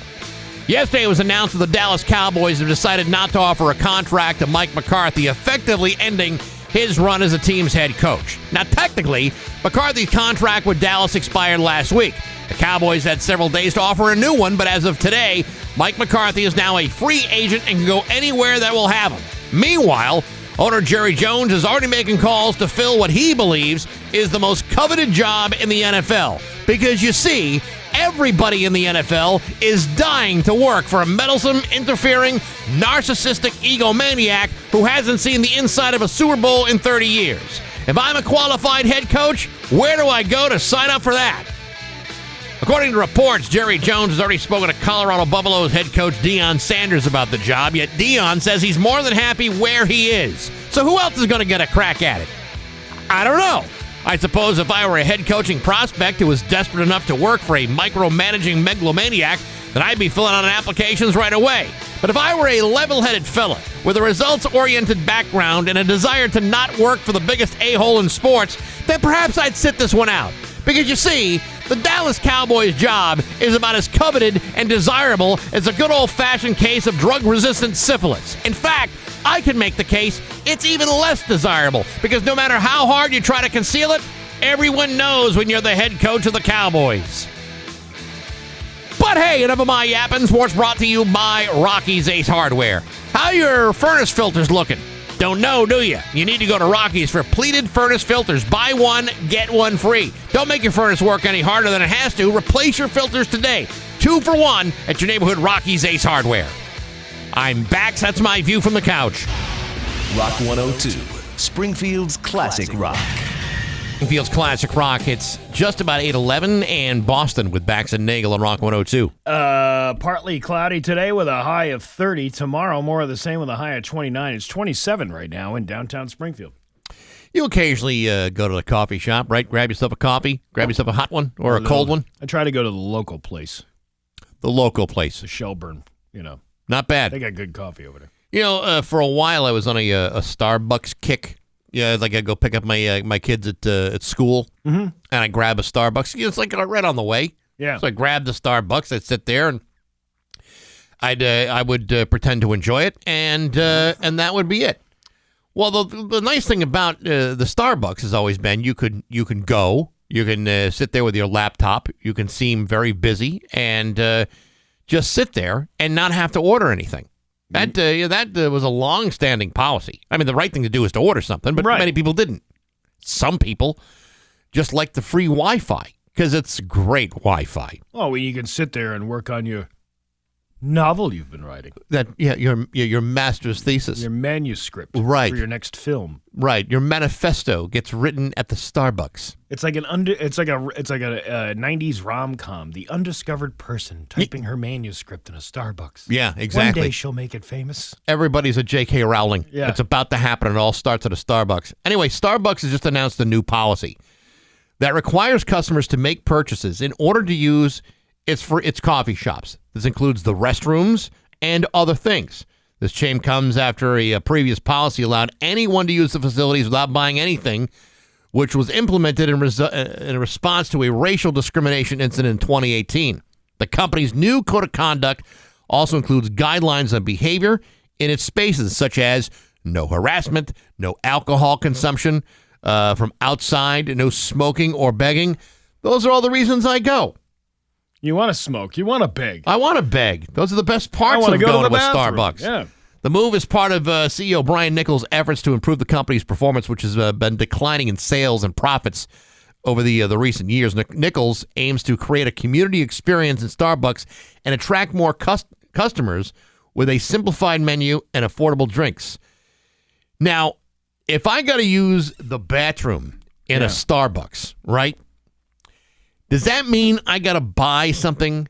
Yesterday it was announced that the Dallas Cowboys have decided not to offer a contract to Mike McCarthy, effectively ending his run as the team's head coach. Now, technically, McCarthy's contract with Dallas expired last week. The Cowboys had several days to offer a new one, but as of today, Mike McCarthy is now a free agent and can go anywhere that will have him. Meanwhile, owner Jerry Jones is already making calls to fill what he believes is the most coveted job in the NFL. Because you see, everybody in the NFL is dying to work for a meddlesome, interfering, narcissistic egomaniac who hasn't seen the inside of a Super Bowl in 30 years. If I'm a qualified head coach, where do I go to sign up for that? According to reports, Jerry Jones has already spoken to Colorado Buffaloes head coach Deion Sanders about the job, yet Deion says he's more than happy where he is. So who else is going to get a crack at it? I don't know. I suppose if I were a head coaching prospect who was desperate enough to work for a micromanaging megalomaniac, then I'd be filling out applications right away. But if I were a level-headed fella with a results-oriented background and a desire to not work for the biggest a-hole in sports, then perhaps I'd sit this one out. Because you see, the Dallas Cowboys job is about as coveted and desirable as a good old-fashioned case of drug-resistant syphilis. In fact, I can make the case it's even less desirable because no matter how hard you try to conceal it, everyone knows when you're the head coach of the Cowboys. But hey, enough of my yapping. Sports brought to you by Rocky's Ace Hardware. How your furnace filters looking? Don't know, do you? You need to go to Rocky's for pleated furnace filters. Buy one, get one free. Don't make your furnace work any harder than it has to. Replace your filters today. 2 for 1 at your neighborhood Rocky's Ace Hardware. I'm Bax. That's my view from the couch. Rock 102, Springfield's classic rock. Springfield's classic rock. It's just about 8:11 and Boston with Bax and Nagle on Rock 102. Partly cloudy today with a high of 30. Tomorrow, more of the same with a high of 29. It's 27 right now in downtown Springfield. You occasionally go to the coffee shop, right? Grab yourself a coffee, grab yourself a hot one or a cold one. I try to go to the local place. The local place. The Shelburne, Not bad. They got good coffee over there. For a while I was on a Starbucks kick. Yeah, like I go pick up my kids at school, and I grab a Starbucks. It's like right on the way. Yeah. So I grabbed the Starbucks. I'd sit there and I would pretend to enjoy it, and that would be it. Well, the nice thing about the Starbucks has always been you can go, you can sit there with your laptop, you can seem very busy, and just sit there and not have to order anything. That was a long-standing policy. I mean, the right thing to do is to order something, but many people didn't. Some people just like the free Wi-Fi because it's great Wi-Fi. Oh, well, you can sit there and work on your novel you've been writing. Your master's thesis. Your manuscript. Right. For your next film. Right. Your manifesto gets written at the Starbucks. It's like a 90s rom-com. The undiscovered person typing her manuscript in a Starbucks. Yeah, exactly. One day she'll make it famous. Everybody's a J.K. Rowling. Yeah. It's about to happen. It all starts at a Starbucks. Anyway, Starbucks has just announced a new policy that requires customers to make purchases in order to use its coffee shops. This includes the restrooms and other things. This change comes after a previous policy allowed anyone to use the facilities without buying anything, which was implemented in response to a racial discrimination incident in 2018. The company's new code of conduct also includes guidelines on behavior in its spaces, such as no harassment, no alcohol consumption from outside, no smoking or begging. Those are all the reasons I go. You want to smoke. You want to beg. I want to beg. Those are the best parts of going to a Starbucks. Yeah. The move is part of CEO Brian Nichols' efforts to improve the company's performance, which has been declining in sales and profits over the recent years. Nichols aims to create a community experience in Starbucks and attract more customers with a simplified menu and affordable drinks. Now, if I got to use the bathroom in a Starbucks, right? Does that mean I got to buy something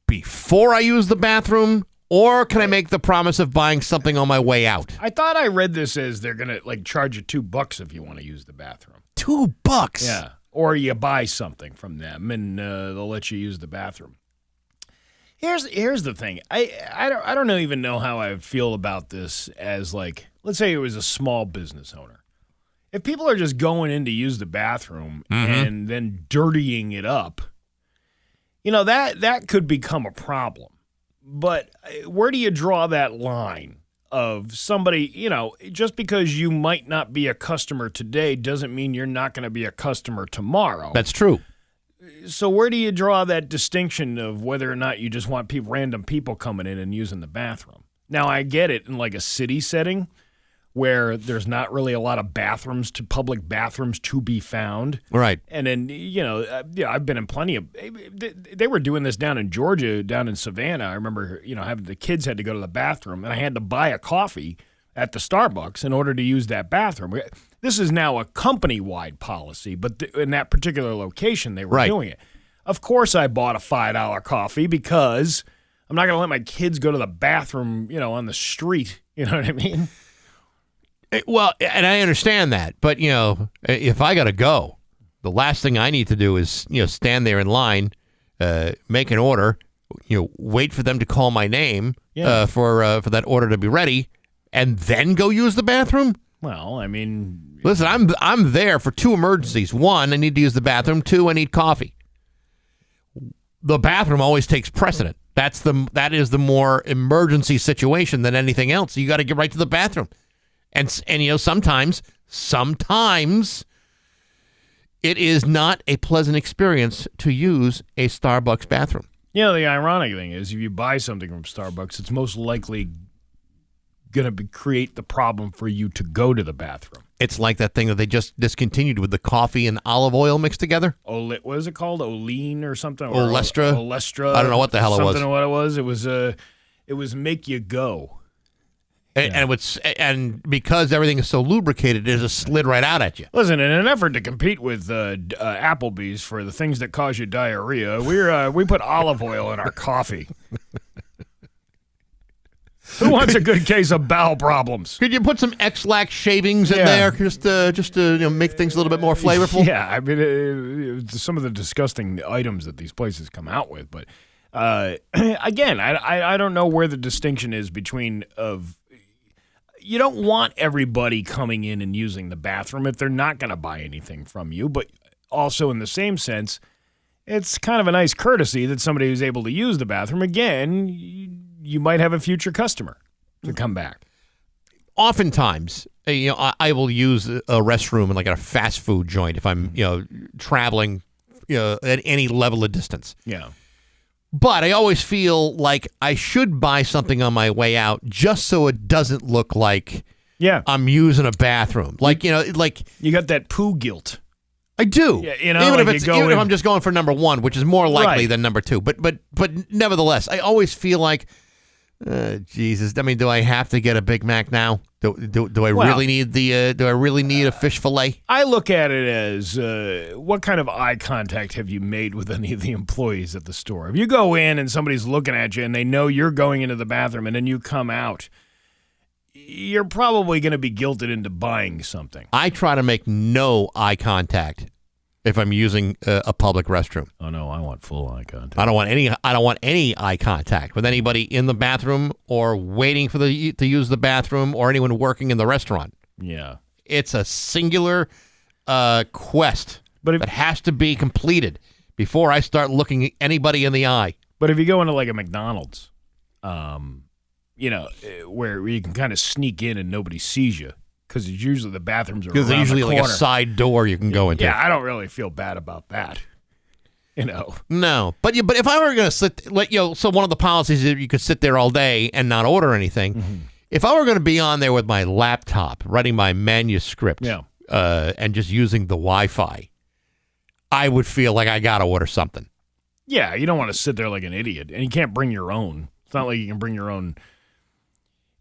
before I use the bathroom, or can I make the promise of buying something on my way out? I thought I read this as they're going to charge you $2 if you want to use the bathroom. $2? Yeah. Or you buy something from them and they'll let you use the bathroom. Here's the thing. I don't even know how I feel about this as let's say it was a small business owner. If people are just going in to use the bathroom and then dirtying it up, that could become a problem. But where do you draw that line of somebody, just because you might not be a customer today doesn't mean you're not going to be a customer tomorrow. That's true. So where do you draw that distinction of whether or not you just want random people coming in and using the bathroom? Now, I get it in like a city setting where there's not really a lot of public bathrooms to be found. Right. And then, I've been in plenty of, they were doing this down in Georgia, down in Savannah. I remember, having the kids had to go to the bathroom, and I had to buy a coffee at the Starbucks in order to use that bathroom. This is now a company-wide policy, but in that particular location, they were doing it. Of course, I bought a $5 coffee because I'm not going to let my kids go to the bathroom, on the street. You know what I mean? Well, and I understand that, but if I got to go, the last thing I need to do is stand there in line, make an order, wait for them to call my name for that order to be ready, and then go use the bathroom. Well, I mean, listen, I'm there for two emergencies. One, I need to use the bathroom. Two, I need coffee. The bathroom always takes precedent. That is the more emergency situation than anything else. You got to get right to the bathroom. And sometimes it is not a pleasant experience to use a Starbucks bathroom. The ironic thing is if you buy something from Starbucks, it's most likely going to create the problem for you to go to the bathroom. It's like that thing that they just discontinued with the coffee and olive oil mixed together. What is it called? Olean or something? Olestra? Olestra. I don't know what the hell it was. Something what it was. It was make you go. And because everything is so lubricated, it just slid right out at you. Listen, in an effort to compete with Applebee's for the things that cause you diarrhea, we put olive oil in our coffee. Who wants a good case of bowel problems? Could you put some X-Lax shavings in there just to make things a little bit more flavorful? Yeah, I mean, some of the disgusting items that these places come out with. But again, I don't know where the distinction is between you don't want everybody coming in and using the bathroom if they're not going to buy anything from you. But also in the same sense, it's kind of a nice courtesy that somebody who's able to use the bathroom, again, you might have a future customer to come back. Oftentimes, I will use a restroom in like a fast food joint if I'm, traveling, at any level of distance. Yeah. But I always feel like I should buy something on my way out just so it doesn't look like I'm using a bathroom. Like, you got that poo guilt. I do. Yeah, even if I'm just going for number one, which is more likely than number two. But nevertheless, I always feel like, Jesus. I mean, do I have to get a Big Mac now? Do I really need do I really need a fish fillet? I look at it as what kind of eye contact have you made with any of the employees at the store? If you go in and somebody's looking at you and they know you're going into the bathroom and then you come out, you're probably going to be guilted into buying something. I try to make no eye contact if I'm using a public restroom. Oh no, I want full eye contact. I don't want any eye contact with anybody in the bathroom or waiting for to use the bathroom or anyone working in the restaurant. Yeah. It's a singular quest that has to be completed before I start looking anybody in the eye. But if you go into like a McDonald's, where you can kind of sneak in and nobody sees you, because it's usually the bathrooms are around the corner. Because there's usually like a side door you can go into. Yeah, I don't really feel bad about that. No, but if I were going to so one of the policies is you could sit there all day and not order anything. Mm-hmm. If I were going to be on there with my laptop writing my manuscript, and just using the Wi-Fi, I would feel like I got to order something. Yeah, you don't want to sit there like an idiot, and you can't bring your own. It's not like you can bring your own.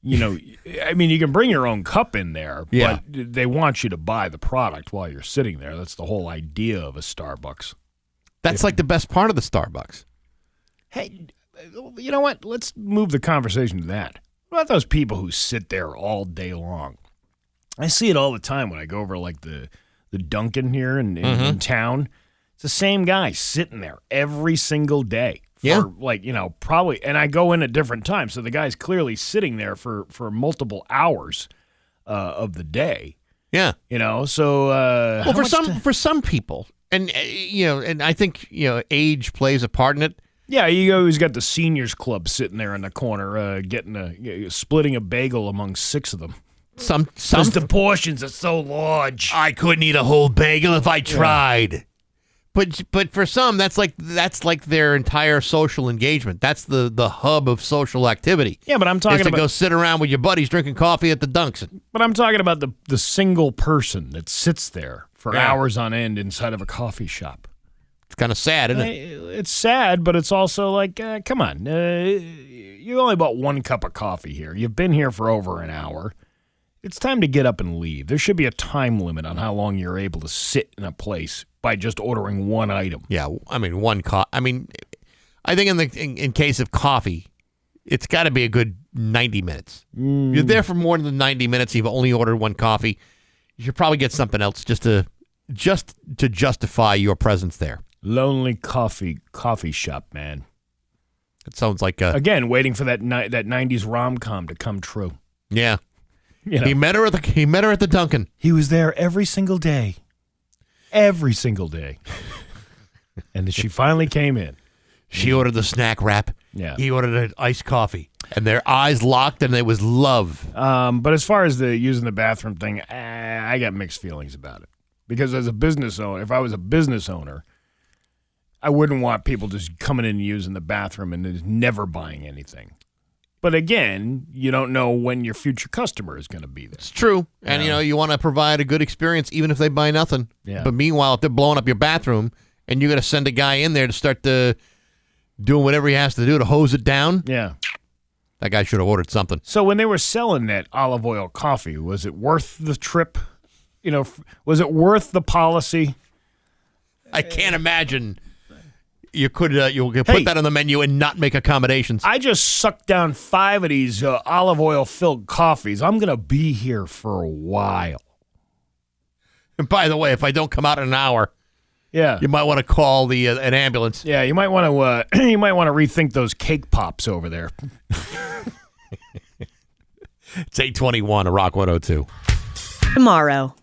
I mean, you can bring your own cup in there, but they want you to buy the product while you're sitting there. That's the whole idea of a Starbucks. That's like the best part of the Starbucks. Hey, you know what? Let's move the conversation to that. What about those people who sit there all day long? I see it all the time when I go over like the Dunkin' here in town. It's the same guy sitting there every single day. Probably, and I go in at different times, so the guy's clearly sitting there for multiple hours of the day. Yeah, so for some people, and and I think age plays a part in it. Yeah, you always got the seniors club sitting there in the corner, splitting a bagel among six of them. Some the portions are so large. I couldn't eat a whole bagel if I tried. But for some, that's like their entire social engagement. That's the hub of social activity. Yeah, but I'm talking is to about go sit around with your buddies drinking coffee at the Dunks. But I'm talking about the single person that sits there for Yeah. hours on end inside of a coffee shop. It's kind of sad, isn't it? It's sad, but it's also like, come on. You only bought one cup of coffee here. You've been here for over an hour. It's time to get up and leave. There should be a time limit on how long you're able to sit in a place by just ordering one item. Yeah, I mean I think in case of coffee, it's got to be a good 90 minutes. You're there for more than 90 minutes. You've only ordered one coffee. You should probably get something else just to justify your presence there. Lonely coffee shop, man. It sounds like Again, waiting for that 90s rom-com to come true. yeah. You know, He met her at the Dunkin'. he was there every single day. Every single day. And then she finally came in. She ordered the snack wrap. Yeah. He ordered an iced coffee. And their eyes locked, and it was love. But as far as the using the bathroom thing, I got mixed feelings about it. Because as a business owner, if I was a business owner, I wouldn't want people just coming in and using the bathroom and just never buying anything. But again, you don't know when your future customer is going to be there. It's true. And, you want to provide a good experience even if they buy nothing. Yeah. But meanwhile, if they're blowing up your bathroom and you're going to send a guy in there to start doing whatever he has to do to hose it down, Yeah. that guy should have ordered something. So when they were selling that olive oil coffee, was it worth the trip? Was it worth the policy? I can't imagine you could put that on the menu and not make accommodations. I just sucked down 5 of these olive oil filled coffees. I'm going to be here for a while. And by the way, if I don't come out in an hour, Yeah. you might want to call an ambulance. Yeah, you might want to rethink those cake pops over there. It's 8:21 at Rock 102. Tomorrow.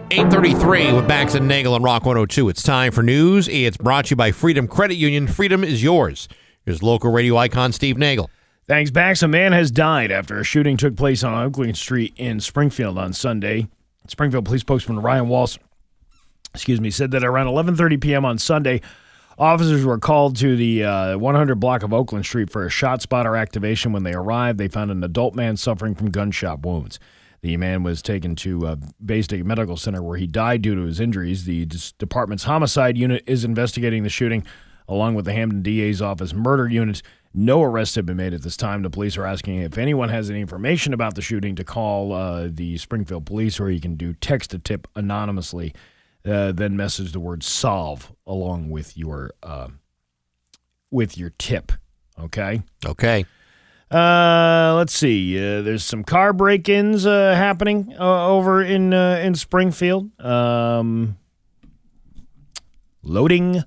8:33 with Bax and Nagle on Rock 102. It's time for news. It's brought to you by Freedom Credit Union. Freedom is yours. Here's local radio icon Steve Nagle. Thanks, Bax. A man has died after a shooting took place on Oakland Street in Springfield on Sunday. Springfield Police Spokesman Ryan Walsh, said that around 11:30 p.m. on Sunday, officers were called to the 100 block of Oakland Street for a shot spotter activation. When they arrived, they found an adult man suffering from gunshot wounds. The man was taken to Bay State Medical Center where he died due to his injuries. The department's homicide unit is investigating the shooting, along with the Hampton DA's office murder unit. No arrests have been made at this time. The police are asking if anyone has any information about the shooting to call the Springfield Police, or you can do text a tip anonymously, then message the word "solve" along with your tip. Okay? Okay. Let's see. There's some car break-ins happening over in Springfield. Loading.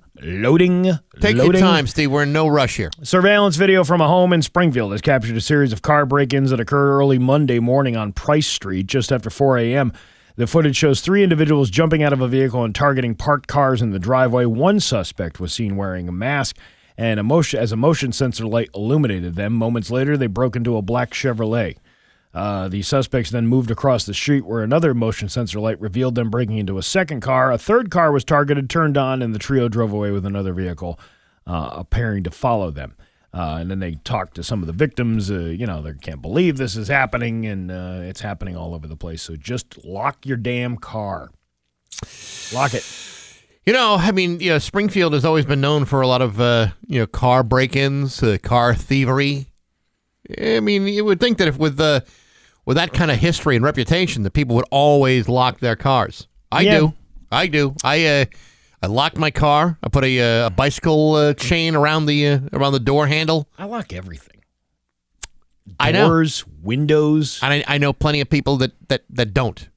Take your time, Steve. We're in no rush here. Surveillance video from a home in Springfield has captured a series of car break-ins that occurred early Monday morning on Price Street just after 4 a.m. The footage shows 3 individuals jumping out of a vehicle and targeting parked cars in the driveway. One suspect was seen wearing a mask, and as a motion sensor light illuminated them. Moments later, they broke into a black Chevrolet. The suspects then moved across the street where another motion sensor light revealed them breaking into a second car. A third car was targeted, turned on, and the trio drove away with another vehicle, appearing to follow them. And then they talked to some of the victims. They can't believe this is happening, and it's happening all over the place. So just lock your damn car. Lock it. Springfield has always been known for a lot of, car break-ins, car thievery. I mean, you would think that if with that kind of history and reputation, that people would always lock their cars. I do. I locked my car. I put a bicycle chain around the door handle. I lock everything. Doors, windows. And I know plenty of people that don't.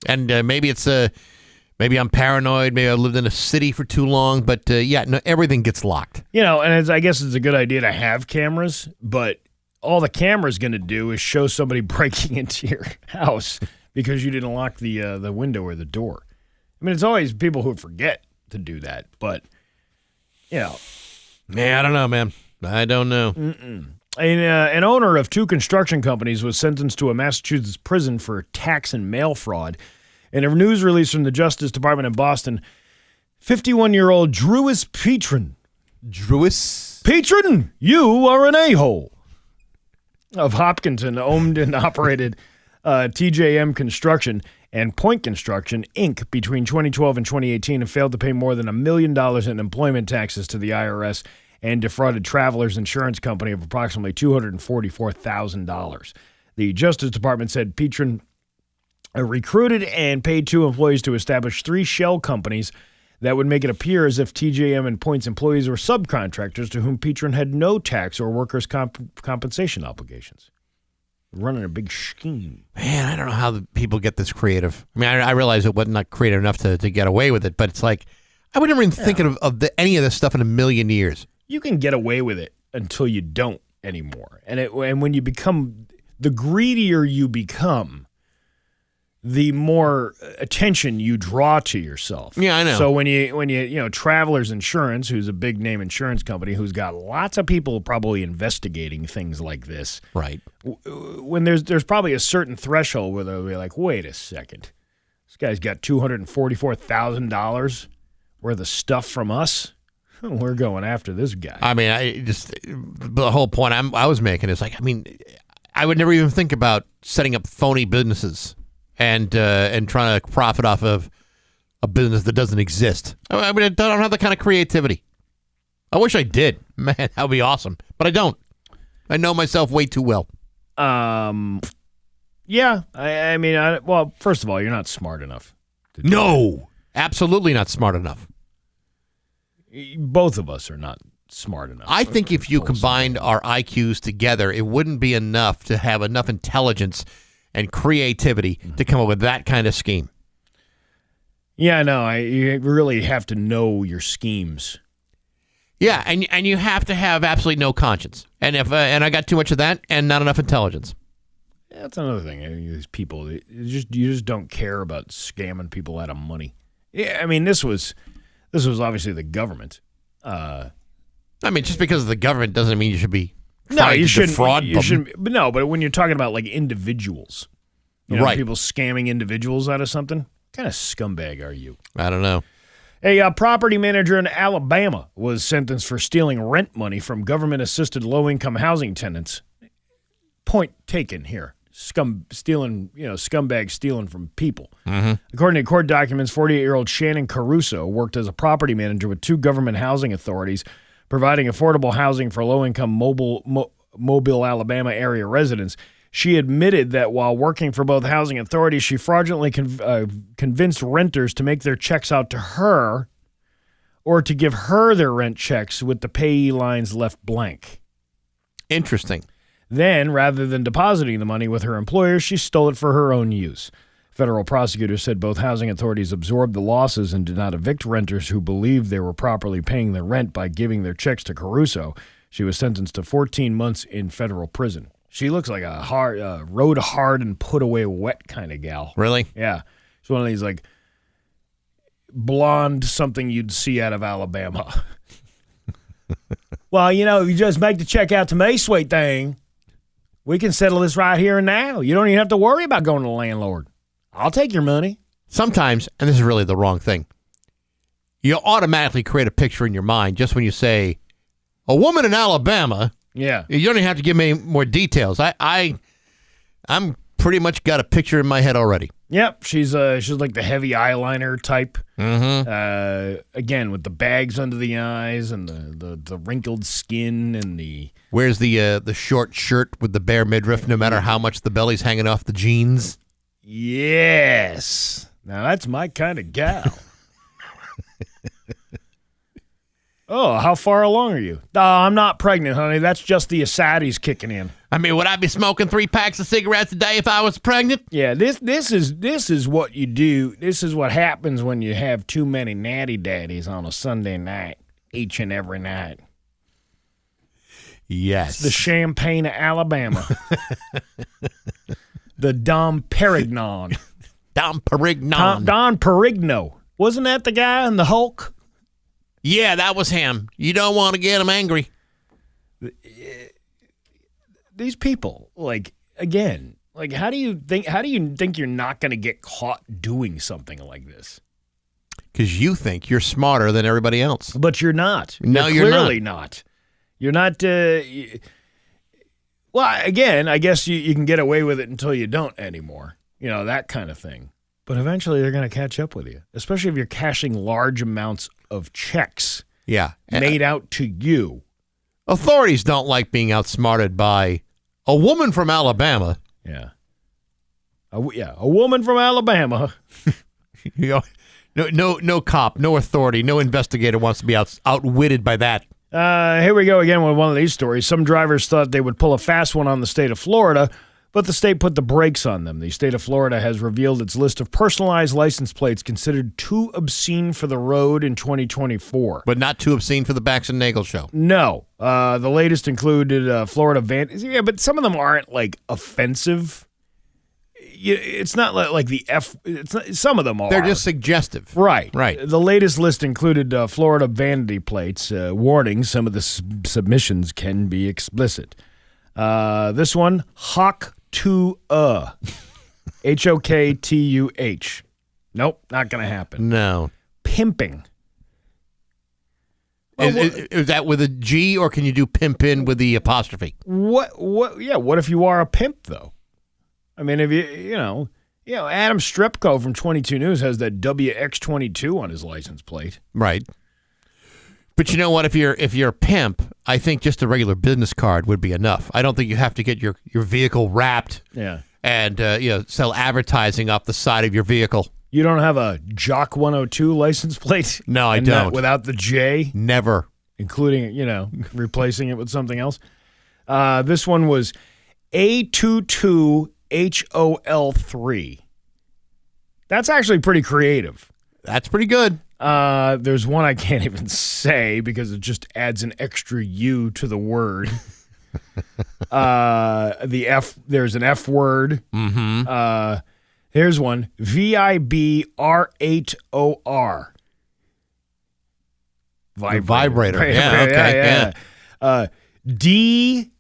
And maybe it's maybe I'm paranoid. Maybe I lived in a city for too long. But everything gets locked. And I guess it's a good idea to have cameras, but all the camera's going to do is show somebody breaking into your house because you didn't lock the window or the door. I mean, it's always people who forget to do that, but, I don't know, man. I don't know. An owner of 2 construction companies was sentenced to a Massachusetts prison for tax and mail fraud. In a news release from the Justice Department in Boston, 51-year-old Drewis Petron, you are an a-hole, of Hopkinton owned and operated TJM Construction and Point Construction, Inc. between 2012 and 2018 and failed to pay more than $1 million in employment taxes to the IRS and defrauded Travelers Insurance Company of approximately $244,000. The Justice Department said Petron recruited and paid 2 employees to establish 3 shell companies that would make it appear as if TJM and Point's employees were subcontractors to whom Petron had no tax or workers' compensation obligations. Running a big scheme. Man, I don't know how the people get this creative. I mean, I realize it wasn't not creative enough to get away with it, but it's like, I would never even think of any of this stuff in a million years. You can get away with it until you don't anymore. And when you become, the greedier you become, the more attention you draw to yourself. Yeah, I know. So when you Travelers Insurance, who's a big name insurance company, who's got lots of people probably investigating things like this. Right. When there's probably a certain threshold where they'll be like, wait a second, this guy's got $244,000 worth of stuff from us. We're going after this guy. I mean, the whole point I was making is like, I mean, I would never even think about setting up phony businesses and trying to profit off of a business that doesn't exist. I mean, I don't have the kind of creativity. I wish I did. Man, that would be awesome. But I don't. I know myself way too well. Yeah. I mean, well, first of all, you're not smart enough. No, absolutely not smart enough. Both of us are not smart enough. I think if you combined our IQs together, it wouldn't be enough to have enough intelligence and creativity to come up with that kind of scheme. Yeah, no, you really have to know your schemes. Yeah, and you have to have absolutely no conscience. And if I got too much of that and not enough intelligence. Yeah, that's another thing. These people, you just don't care about scamming people out of money. Yeah, I mean, this was obviously the government. I mean, just because of the government doesn't mean you should be defraud them. But when you're talking about like individuals, right? People scamming individuals out of something, what kind of scumbag are you? I don't know. A property manager in Alabama was sentenced for stealing rent money from government-assisted low-income housing tenants. Point taken here. Scumbags stealing from people. Mm-hmm. According to court documents, 48-year-old Shannon Caruso worked as a property manager with 2 government housing authorities, providing affordable housing for low-income Mobile, Alabama area residents. She admitted that while working for both housing authorities, she fraudulently convinced renters to make their checks out to her or to give her their rent checks with the payee lines left blank. Interesting. Then, rather than depositing the money with her employer, she stole it for her own use. Federal prosecutors said both housing authorities absorbed the losses and did not evict renters who believed they were properly paying their rent by giving their checks to Caruso. She was sentenced to 14 months in federal prison. She looks like a rode hard and put away wet kind of gal. Really? Yeah. She's one of these like blonde something you'd see out of Alabama. Well, you just make the check out to me, sweet thing. We can settle this right here and now. You don't even have to worry about going to the landlord. I'll take your money. Sometimes, and this is really the wrong thing, you automatically create a picture in your mind just when you say, a woman in Alabama. Yeah. You don't even have to give me more details. I'm pretty much got a picture in my head already. Yep. She's like the heavy eyeliner type. Mm-hmm. Again, with the bags under the eyes and the wrinkled skin and the... Wears the short shirt with the bare midriff no matter how much the belly's hanging off the jeans. Yes. Now that's my kind of gal. Oh, how far along are you? I'm not pregnant, honey. That's just the Asadis kicking in. I mean, would I be smoking 3 packs of cigarettes a day if I was pregnant? Yeah, this is what you do. This is what happens when you have too many natty daddies on a Sunday night, each and every night. Yes. It's the Champagne of Alabama. The Dom Perignon. Dom Perignon. Don Perigno. Wasn't that the guy in the Hulk? Yeah, that was him. You don't want to get him angry. These people, like Like, how do you think you're not going to get caught doing something like this? Because you think you're smarter than everybody else. But you're not. No, you're you're clearly not. You're not. Well, again, I guess you can get away with it until you don't anymore. You know, that kind of thing. But eventually they're going to catch up with you, especially if you're cashing large amounts of checks made out to you. Authorities don't like being outsmarted by a woman from Alabama. Yeah. A woman from Alabama. You know, no cop, no authority, no investigator wants to be outwitted by that. Here we go again with one of these stories. Some drivers thought they would pull a fast one on the state of Florida, but the state put the brakes on them. The state of Florida has revealed its list of personalized license plates considered too obscene for the road in 2024. But not too obscene for the Bax and Nagle show. No. The latest included Florida van. Yeah, but some of them aren't, like, offensive. It's not like the F. Some of them are. They're just suggestive. Right. Right. The latest list included Florida vanity plates. Warning, some of the submissions can be explicit. This one, Hoktuh. Hoktuh. Nope, not going to happen. No. Pimping. Is that with a G, or can you do pimpin with the apostrophe? What? Yeah, what if you are a pimp, though? I mean, if you know, Adam Strepko from 22 News has that WX22 on his license plate. Right. But you know what? If you're a pimp, I think just a regular business card would be enough. I don't think you have to get your vehicle wrapped. Yeah. And sell advertising off the side of your vehicle. You don't have a Jock 102 license plate? No, I don't. Without the J? Never. Including, replacing it with something else. This one was A22HOL3. That's actually pretty creative. That's pretty good. There's one I can't even say because it just adds an extra U to the word. There's an F word. Mm-hmm. Here's one. VIBR8OR. Vibrator. Yeah, okay. Yeah. DEE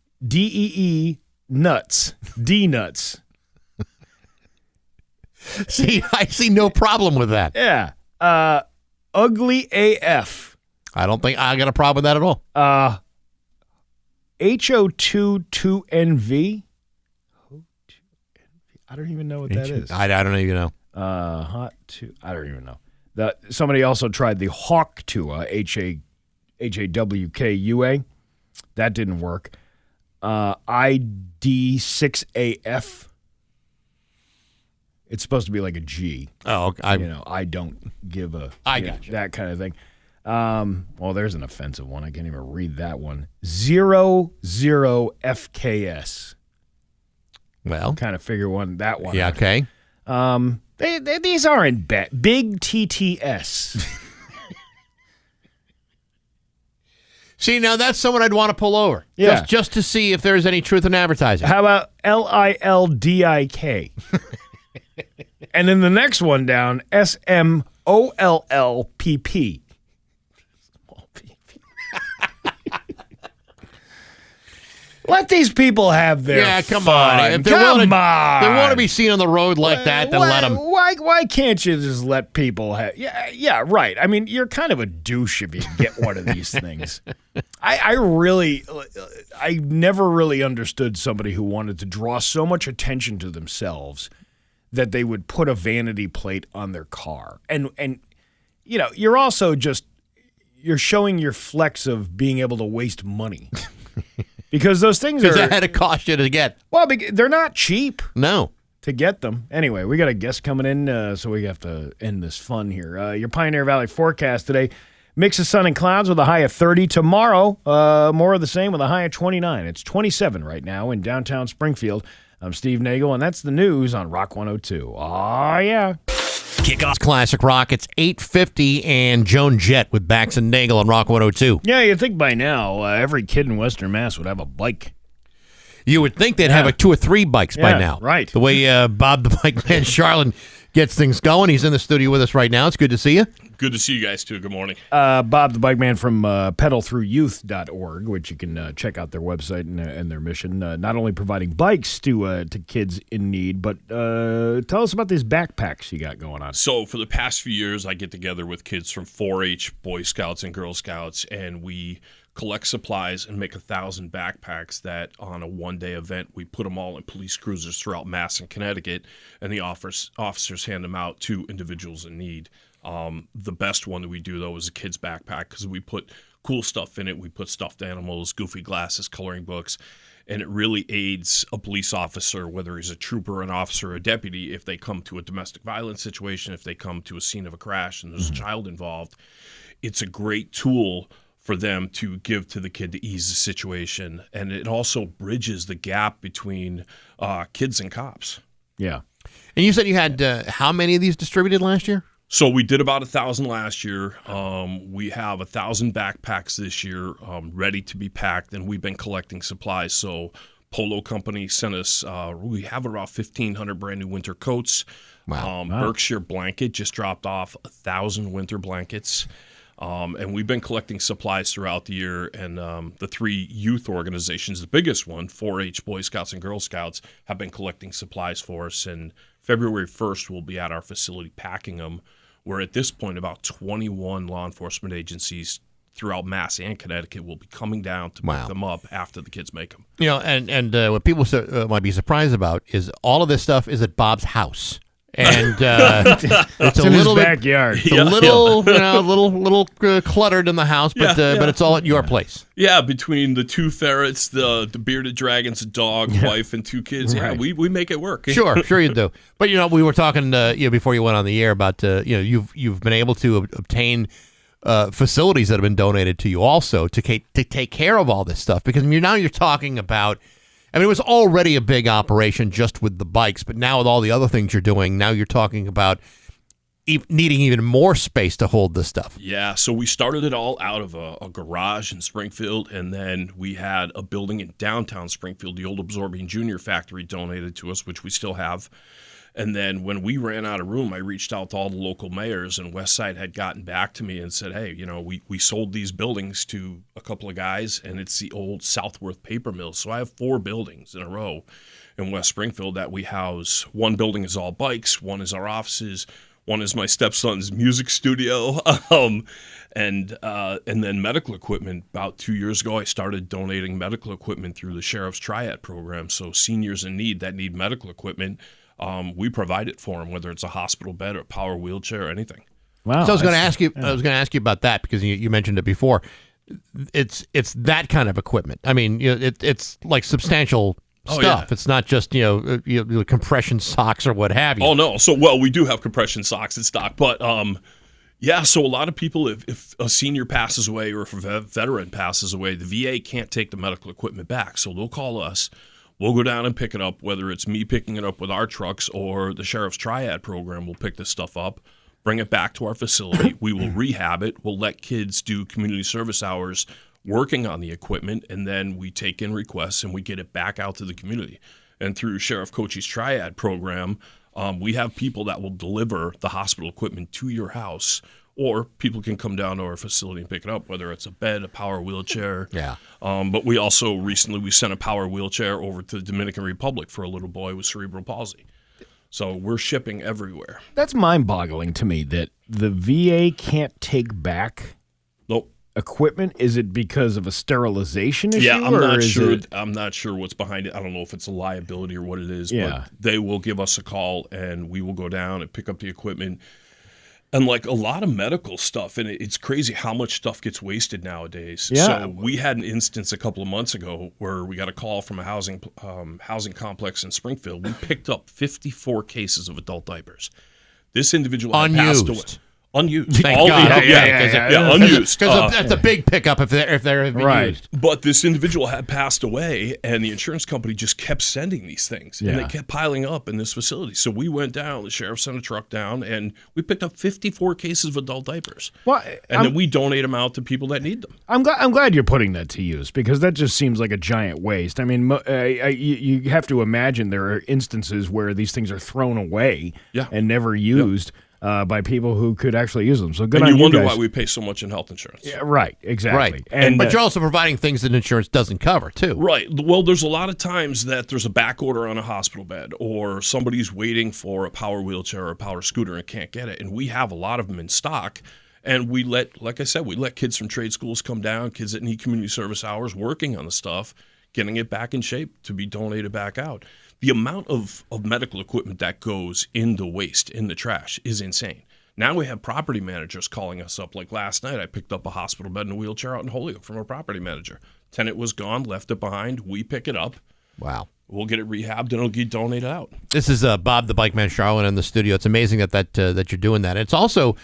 nuts. D nuts. See, I see no problem with that. Yeah. Ugly AF. I don't think I got a problem with that at all. HO22NV. I don't even know what that is. I don't even know. I don't even know. Somebody also tried the Hawktua, HAWKUA. That didn't work. ID6AF. It's supposed to be like a G. Oh, I don't give a... I got you. That kind of thing. Well, there's an offensive one. I can't even read that one. 00FKS. Well, Kind of figure that one yeah, out. okay. These aren't bad. Big TTS. See, now that's someone I'd want to pull over. Yeah. Just to see if there's any truth in advertising. How about LILDIK? And then the next one down, SMOLLPP. Let these people have their come fun. on. If they Come want on. They want to be seen on the road like that, then let them. Why can't you just let people have... Yeah, right. I mean, you're kind of a douche if you get one of these things. I never really understood somebody who wanted to draw so much attention to themselves that they would put a vanity plate on their car. And you're also you're showing your flex of being able to waste money. Because those things are... Because that had to cost you to get. Well, they're not cheap. No. To get them. Anyway, we got a guest coming in, so we have to end this fun here. Your Pioneer Valley forecast today, mix of sun and clouds with a high of 30. Tomorrow, more of the same with a high of 29. It's 27 right now in downtown Springfield. I'm Steve Nagle, and that's the news on Rock 102. Aw, yeah. Kickoff Classic Rock. It's 8:50 and Joan Jett with Bax and Nagle on Rock 102. Yeah, you'd think by now every kid in Western Mass would have a bike. You would think they'd have like 2 or 3 bikes by now. Right. The way Bob the Bike Man Charlin gets things going. He's in the studio with us right now. It's good to see you. Good to see you guys, too. Good morning. Bob, the bike man from pedalthroughyouth.org, which you can check out their website and their mission, not only providing bikes to kids in need, but tell us about these backpacks you got going on. So for the past few years, I get together with kids from 4-H, Boy Scouts, and Girl Scouts, and we collect supplies and make 1,000 backpacks that on a one-day event, we put them all in police cruisers throughout Mass and Connecticut, and the officers hand them out to individuals in need. The best one that we do, though, is a kid's backpack because we put cool stuff in it. We put stuffed animals, goofy glasses, coloring books, and it really aids a police officer, whether he's a trooper, an officer, or a deputy, if they come to a domestic violence situation, if they come to a scene of a crash and there's a child involved. It's a great tool for them to give to the kid to ease the situation, and it also bridges the gap between kids and cops. Yeah. And you said you had how many of these distributed last year? So we did about 1,000 last year. We have 1,000 backpacks this year ready to be packed, and we've been collecting supplies. So Polo Company sent us, we have about 1,500 brand new winter coats. Wow. Berkshire Blanket just dropped off 1,000 winter blankets. And we've been collecting supplies throughout the year, and the 3 youth organizations, the biggest one, 4-H, Boy Scouts, and Girl Scouts, have been collecting supplies for us. And February 1st, we'll be at our facility packing them. We're at this point about 21 law enforcement agencies throughout Mass and Connecticut will be coming down to pick them up after the kids make them. You know, and what people might be surprised about is all of this stuff is at Bob's house. And it's a in little his bit, backyard. It's a little cluttered in the house, but it's all at your place. Yeah, between the 2 ferrets, the bearded dragons, a dog, wife, and 2 kids. Yeah, Right. we make it work. Sure you do. But we were talking before you went on the air about you've been able to obtain facilities that have been donated to you also to take care of all this stuff, because you're talking about. I mean, it was already a big operation just with the bikes, but now with all the other things you're doing, now you're talking about needing even more space to hold this stuff. Yeah, so we started it all out of a garage in Springfield, and then we had a building in downtown Springfield, the old Absorbing Junior factory donated to us, which we still have. And then when we ran out of room, I reached out to all the local mayors, and Westside had gotten back to me and said, hey, we sold these buildings to a couple of guys, and it's the old Southworth paper mill. So I have 4 buildings in a row in West Springfield that we house. One building is all bikes, one is our offices, one is my stepson's music studio, and then medical equipment. About 2 years ago, I started donating medical equipment through the Sheriff's Triad program. So seniors in need that need medical equipment, we provide it for them, whether it's a hospital bed or a power wheelchair or anything. Wow! So I was going to ask you. I was going to ask you about that because you mentioned it before. It's that kind of equipment. I mean, it's like substantial stuff. Yeah. It's not just compression socks or what have you. Oh no! So we do have compression socks in stock, but yeah. So a lot of people, if a senior passes away or if a veteran passes away, the VA can't take the medical equipment back, so they'll call us. We'll go down and pick it up, whether it's me picking it up with our trucks or the Sheriff's Triad program will pick this stuff up, bring it back to our facility. We will rehab it. We'll let kids do community service hours working on the equipment, and then we take in requests and we get it back out to the community. And through Sheriff Cochie's Triad program, we have people that will deliver the hospital equipment to your house, or people can come down to our facility and pick it up, whether it's a bed, a power wheelchair. Yeah. But we also recently sent a power wheelchair over to the Dominican Republic for a little boy with cerebral palsy. So we're shipping everywhere. That's mind-boggling to me that the VA can't take back equipment. Is it because of a sterilization issue? Yeah, I'm not sure. I'm not sure what's behind it. I don't know if it's a liability or what it is. Yeah. But they will give us a call, and we will go down and pick up the equipment. And like a lot of medical stuff, and it's crazy how much stuff gets wasted nowadays. Yeah. So we had an instance a couple of months ago where we got a call from a housing complex in Springfield. We picked up 54 cases of adult diapers. This individual had passed away. Unused. Thank All- God. Yeah, unused. Because that's a big pickup if they're have been Right. used. But this individual had passed away, and the insurance company just kept sending these things, and they kept piling up in this facility. So we went down, the sheriff sent a truck down, and we picked up 54 cases of adult diapers. Well, And then we donate them out to people that need them. I'm glad you're putting that to use, because that just seems like a giant waste. I mean, you have to imagine there are instances where these things are thrown away and never used by people who could actually use them. So good And on you wonder guys. why we pay so much in health insurance. Yeah, right, exactly. Right. But you're also providing things that insurance doesn't cover, too. Right. Well, there's a lot of times that there's a back order on a hospital bed, or somebody's waiting for a power wheelchair or a power scooter and can't get it. And we have a lot of them in stock. And we let, like I said, we let kids from trade schools come down, kids that need community service hours working on the stuff, getting it back in shape to be donated back out. The amount of medical equipment that goes in the waste, in the trash, is insane. Now we have property managers calling us up. Like last night, I picked up a hospital bed and a wheelchair out in Holyoke from a property manager. Tenant was gone, left it behind. We pick it up. Wow. We'll get it rehabbed, and it'll get donated out. This is Bob the Bike Man Charlotte in the studio. It's amazing that you're doing that. It's also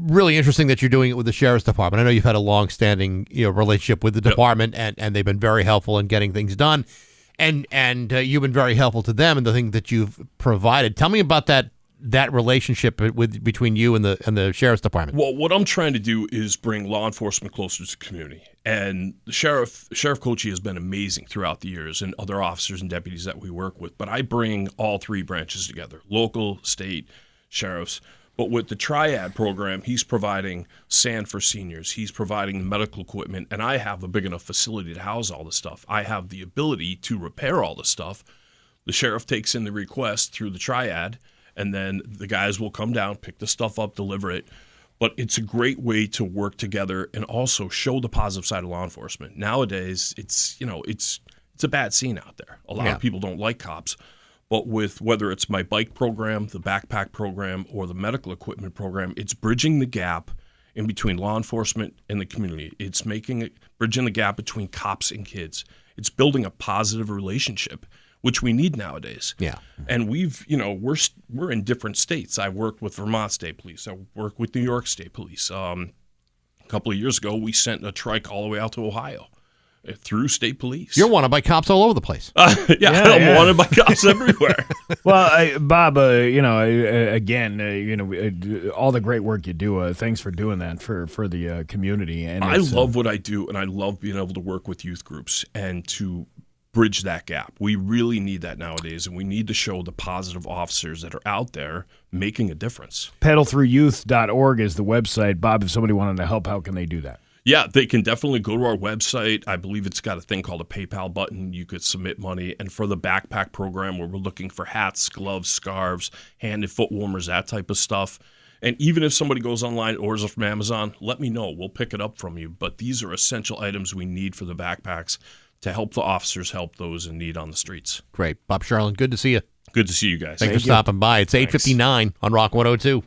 really interesting that you're doing it with the Sheriff's Department. I know you've had a long-standing relationship with the department, and they've been very helpful in getting things done. And you've been very helpful to them in the thing that you've provided. Tell me about that relationship between you and the Sheriff's Department. Well, what I'm trying to do is bring law enforcement closer to the community. And the Sheriff Cochee has been amazing throughout the years, and other officers and deputies that we work with. But I bring all three branches together, local, state, sheriffs. But with the Triad program, he's providing sand for seniors. He's providing medical equipment, and I have a big enough facility to house all the stuff. I have the ability to repair all the stuff. The sheriff takes in the request through the Triad, and then the guys will come down, pick the stuff up, deliver it. But it's a great way to work together and also show the positive side of law enforcement. Nowadays, it's a bad scene out there. A lot of people don't like cops. But with whether it's my bike program, the backpack program, or the medical equipment program, it's bridging the gap in between law enforcement and the community. It's bridging the gap between cops and kids. It's building a positive relationship, which we need nowadays. Yeah. And we're in different states. I worked with Vermont State Police. I worked with New York State Police. A couple of years ago, we sent a trike all the way out to Ohio. Through state police. You're wanted by cops all over the place. I'm wanted by cops everywhere. Well, Bob, again, all the great work you do. Thanks for doing that for the community. And I love what I do, and I love being able to work with youth groups and to bridge that gap. We really need that nowadays, and we need to show the positive officers that are out there making a difference. Pedalthroughyouth.org is the website. Bob, if somebody wanted to help, how can they do that? Yeah, they can definitely go to our website. I believe it's got a thing called a PayPal button. You could submit money. And for the backpack program, where we're looking for hats, gloves, scarves, hand and foot warmers, that type of stuff. And even if somebody goes online and orders it from Amazon, let me know. We'll pick it up from you. But these are essential items we need for the backpacks to help the officers help those in need on the streets. Great. Bob Charlin, good to see you. Good to see you guys. Thanks for stopping by. It's 8:59 on Rock 102.